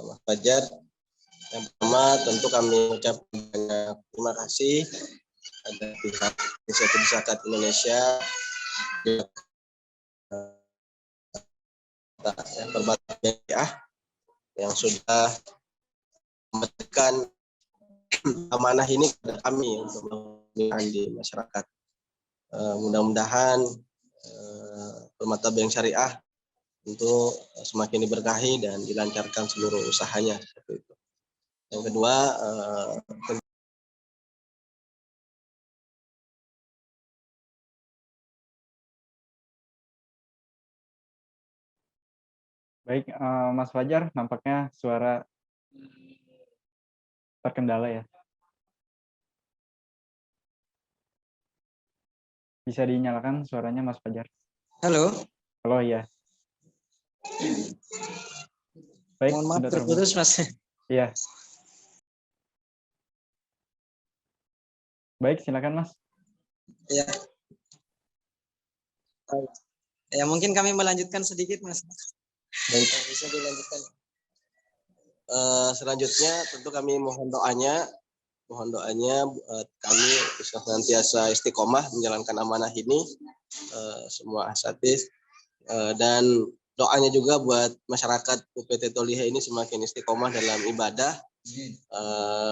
Mas Fajar, yang pertama tentu kami ucapkan banyak terima kasih ada pihak Inisiatif Zakat Indonesia yang sudah memberikan amanah ini kepada kami untuk memberikan di masyarakat. Mudah-mudahan Permata Bank Syariah untuk semakin diberkahi dan dilancarkan seluruh usahanya seperti itu. Yang kedua, baik Mas Fajar, nampaknya suara terkendala ya. Bisa dinyalakan suaranya Mas Fajar. Halo. Halo ya. Baik, mohon maaf sudah terputus Mas. Iya. Baik, silakan Mas. Ya. Ya mungkin kami melanjutkan sedikit Mas. Baik. Bisa dilanjutkan. Selanjutnya tentu kami mohon doanya buat kami bisa senantiasa istiqomah menjalankan amanah ini, semua asatidz, dan doanya juga buat masyarakat UPT Tolihe ini semakin istiqomah dalam ibadah,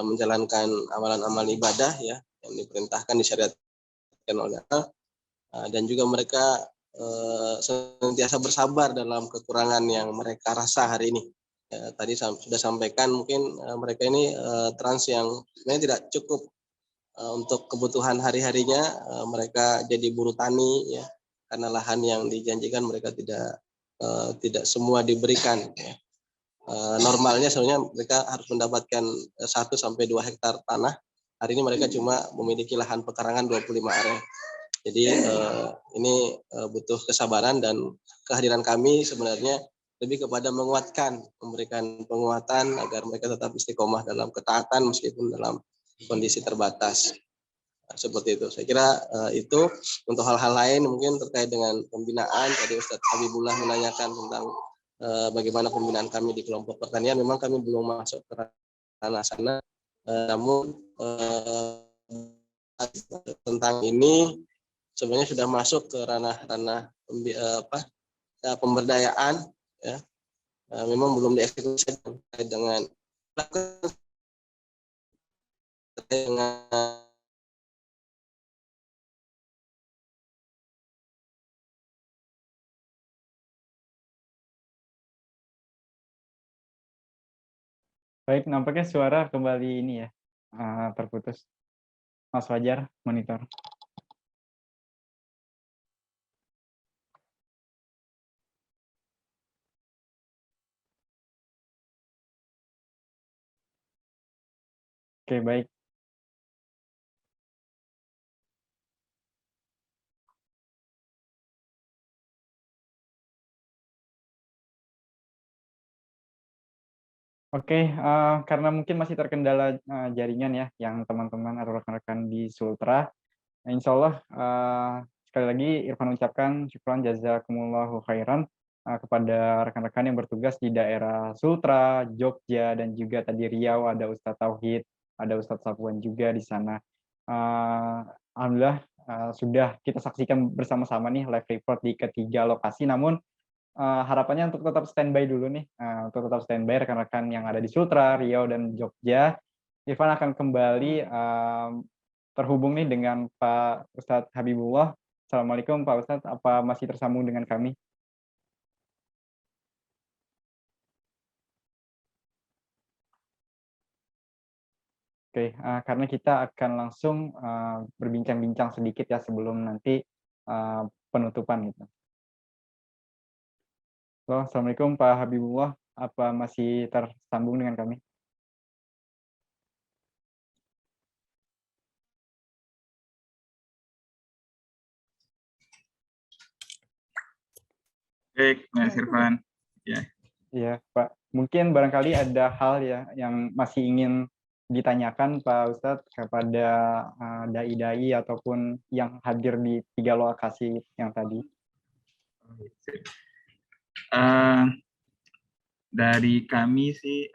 menjalankan amalan-amalan ibadah ya yang diperintahkan, disyariatkan oleh Allah, dan juga mereka senantiasa bersabar dalam kekurangan yang mereka rasa hari ini. Ya, tadi sudah sampaikan mungkin mereka ini trans yang sebenarnya tidak cukup untuk kebutuhan hari-harinya. Mereka jadi buruh tani ya, karena lahan yang dijanjikan mereka tidak semua diberikan. Ya. Normalnya sebenarnya mereka harus mendapatkan 1 sampai 2 hektar tanah. Hari ini mereka cuma memiliki lahan pekarangan 25 area. Jadi ini butuh kesabaran, dan kehadiran kami sebenarnya lebih kepada menguatkan, memberikan penguatan agar mereka tetap istiqomah dalam ketaatan meskipun dalam kondisi terbatas. Seperti itu. Saya kira itu. Untuk hal-hal lain mungkin terkait dengan pembinaan, tadi Ustadz Habibullah menanyakan tentang bagaimana pembinaan kami di kelompok pertanian. Memang kami belum masuk ke ranah sana. Namun tentang ini sebenarnya sudah masuk ke ranah-ranah pemberdayaan, ya. Memang belum dieksekusi dengan Baik, nampaknya suara kembali ini ya, terputus. Mas Fajar, monitor. Oke, baik. Oke, karena mungkin masih terkendala jaringan ya, yang teman-teman atau rekan-rekan di Sultra. Insya Allah, sekali lagi Irfan ucapkan syukran jazakumullahu khairan kepada rekan-rekan yang bertugas di daerah Sultra, Jogja, dan juga tadi Riau, ada Ustadz Tauhid, ada Ustadz Safwan juga di sana. Alhamdulillah sudah kita saksikan bersama-sama nih live report di ketiga lokasi, namun harapannya untuk tetap standby dulu nih, untuk tetap standby rekan-rekan yang ada di Sultra, Riau, dan Jogja. Irfan akan kembali terhubung nih dengan Pak Ustadz Habibullah. Assalamualaikum Pak Ustadz, apa masih tersambung dengan kami? Oke, karena kita akan langsung berbincang-bincang sedikit ya sebelum nanti penutupan gitu. Halo, Assalamualaikum Pak Habibullah, apa masih tersambung dengan kami? Baik, Mas Irfan. Ya. Iya, Pak. Mungkin barangkali ada hal ya yang masih ingin ditanyakan Pak Ustadz kepada dai-dai ataupun yang hadir di 3 lokasi yang tadi. Dari kami sih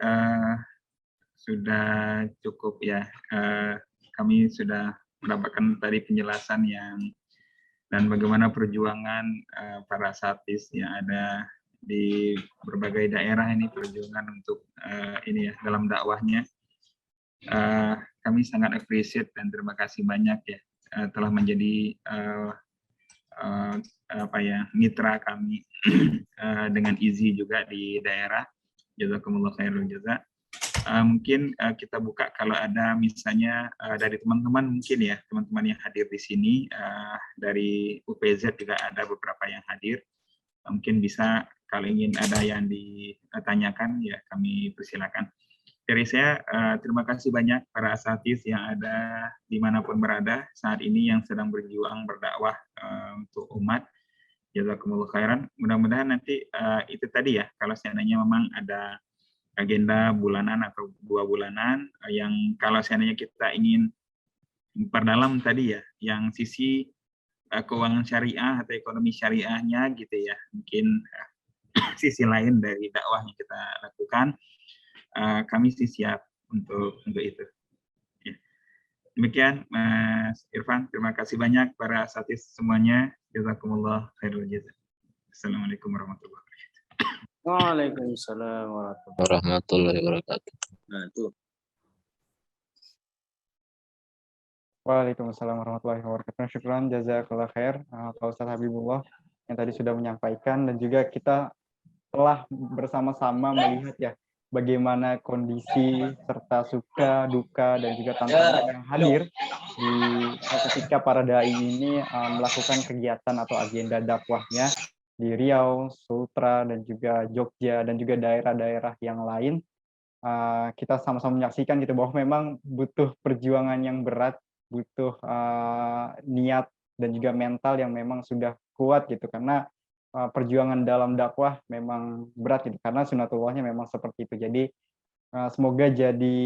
sudah cukup ya. Kami sudah mendapatkan tadi penjelasan dan bagaimana perjuangan para satis yang ada di berbagai daerah ini, perjuangan untuk ini ya dalam dakwahnya. Kami sangat appreciate dan terima kasih banyak ya telah menjadi mitra kami dengan Izzy juga di daerah. Jazakumullah khairul jaza. Mungkin kita buka kalau ada misalnya dari teman-teman mungkin ya, teman-teman yang hadir di sini dari UPZ juga ada beberapa yang hadir. Mungkin bisa kalau ingin ada yang ditanyakan ya kami persilakan. Dari saya terima kasih banyak para asatidz yang ada dimanapun berada saat ini yang sedang berjuang berdakwah untuk umat. Jazakumullah khairan. Mudah-mudahan nanti itu tadi ya, kalau seandainya memang ada agenda bulanan atau 2 bulanan yang kalau seandainya kita ingin perdalam tadi ya, yang sisi keuangan syariah atau ekonomi syariahnya gitu ya, mungkin sisi lain dari dakwah yang kita lakukan, kami sih siap untuk itu. Ya. Demikian Mas Irfan, terima kasih banyak para asatidz semuanya. Jazakumullah khairul jazaa. Assalamualaikum warahmatullahi wabarakatuh. Waalaikumsalam warahmatullahi wabarakatuh. Nah, itu. Waalaikumsalam warahmatullahi wabarakatuh. Syukran jazakallah khair Pak Ustadz Habibullah yang tadi sudah menyampaikan, dan juga kita telah bersama-sama melihat ya bagaimana kondisi serta suka, duka, dan juga tantangan yang hadir di ketika para dai ini melakukan kegiatan atau agenda dakwahnya di Riau, Sultra, dan juga Jogja, dan juga daerah-daerah yang lain. Kita sama-sama menyaksikan gitu bahwa memang butuh perjuangan yang berat, butuh niat dan juga mental yang memang sudah kuat gitu, karena perjuangan dalam dakwah memang berat gitu, karena sunatullahnya memang seperti itu. Jadi semoga jadi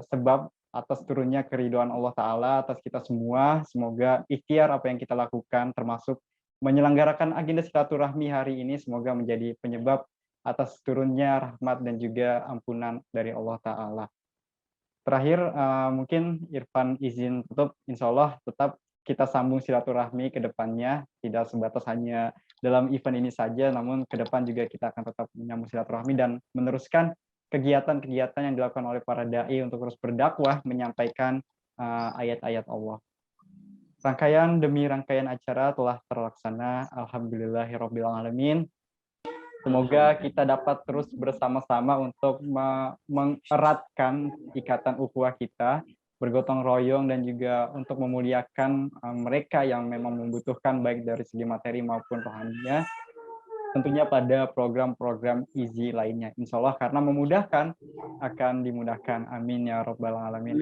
sebab atas turunnya keridhaan Allah Ta'ala atas kita semua. Semoga ikhtiar apa yang kita lakukan termasuk menyelenggarakan agenda silaturahmi hari ini semoga menjadi penyebab atas turunnya rahmat dan juga ampunan dari Allah Ta'ala. Terakhir, mungkin Irfan izin tutup, insya Allah tetap kita sambung silaturahmi ke depannya, tidak sebatas hanya dalam event ini saja, namun ke depan juga kita akan tetap menyambung silaturahmi dan meneruskan kegiatan-kegiatan yang dilakukan oleh para da'i untuk terus berdakwah, menyampaikan ayat-ayat Allah. Rangkaian demi rangkaian acara telah terlaksana, alhamdulillahirabbil alamin. Semoga kita dapat terus bersama-sama untuk mengeratkan ikatan ukhuwah kita, bergotong royong dan juga untuk memuliakan mereka yang memang membutuhkan baik dari segi materi maupun rohaninya. Tentunya pada program-program IZI lainnya. Insya Allah karena memudahkan akan dimudahkan. Amin ya rabbal alamin.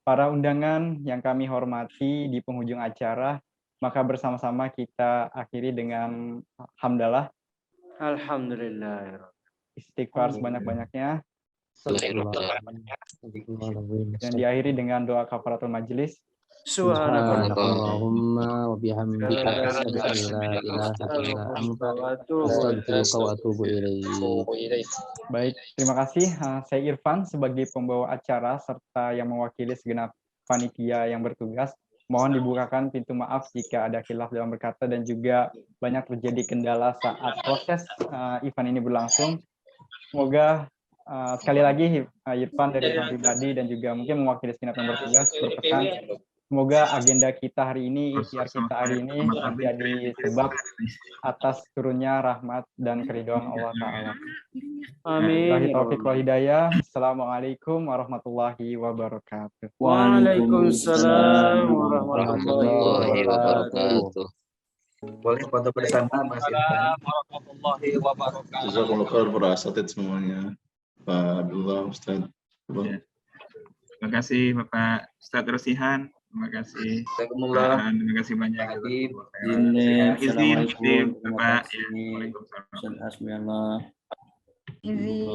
Para undangan yang kami hormati di penghujung acara, maka bersama-sama kita akhiri dengan hamdalah. Alhamdulillah. Istighfar sebanyak-banyaknya. Dan diakhiri dengan doa kafaratul majelis. Subhanallahumma wa bihamdika asyhadu an la ilaha illa anta astaghfiruka wa atubu ilaik. Baik, terima kasih. Saya Irfan sebagai pembawa acara serta yang mewakili segenap panitia yang bertugas. Mohon dibukakan pintu maaf jika ada khilaf dalam berkata dan juga banyak terjadi kendala saat proses event ini berlangsung. Semoga sekali lagi Irfan dari Irfan pribadi dan juga mungkin mewakili segenap yang bertugas berpesan semoga agenda kita hari ini, ikhtiar kita hari ini menjadi sebab atas turunnya rahmat dan keridhaan Allah Ta'ala. Amin. Wabillahi taufiq wal hidayah. Assalamualaikum warahmatullahi wabarakatuh. Waalaikumsalam warahmatullahi wabarakatuh. Boleh foto bersama Mas Irfan. Warahmatullahi wabarakatuh. Jazakumullah khair para asatid semuanya. Pak Abdullah, Ustaz. Terima kasih Bapak Ustadz Rosihan. Terima kasih. Terima kasih banyak. Assalamualaikum Bapak. warahmatullahi wabarakatuh.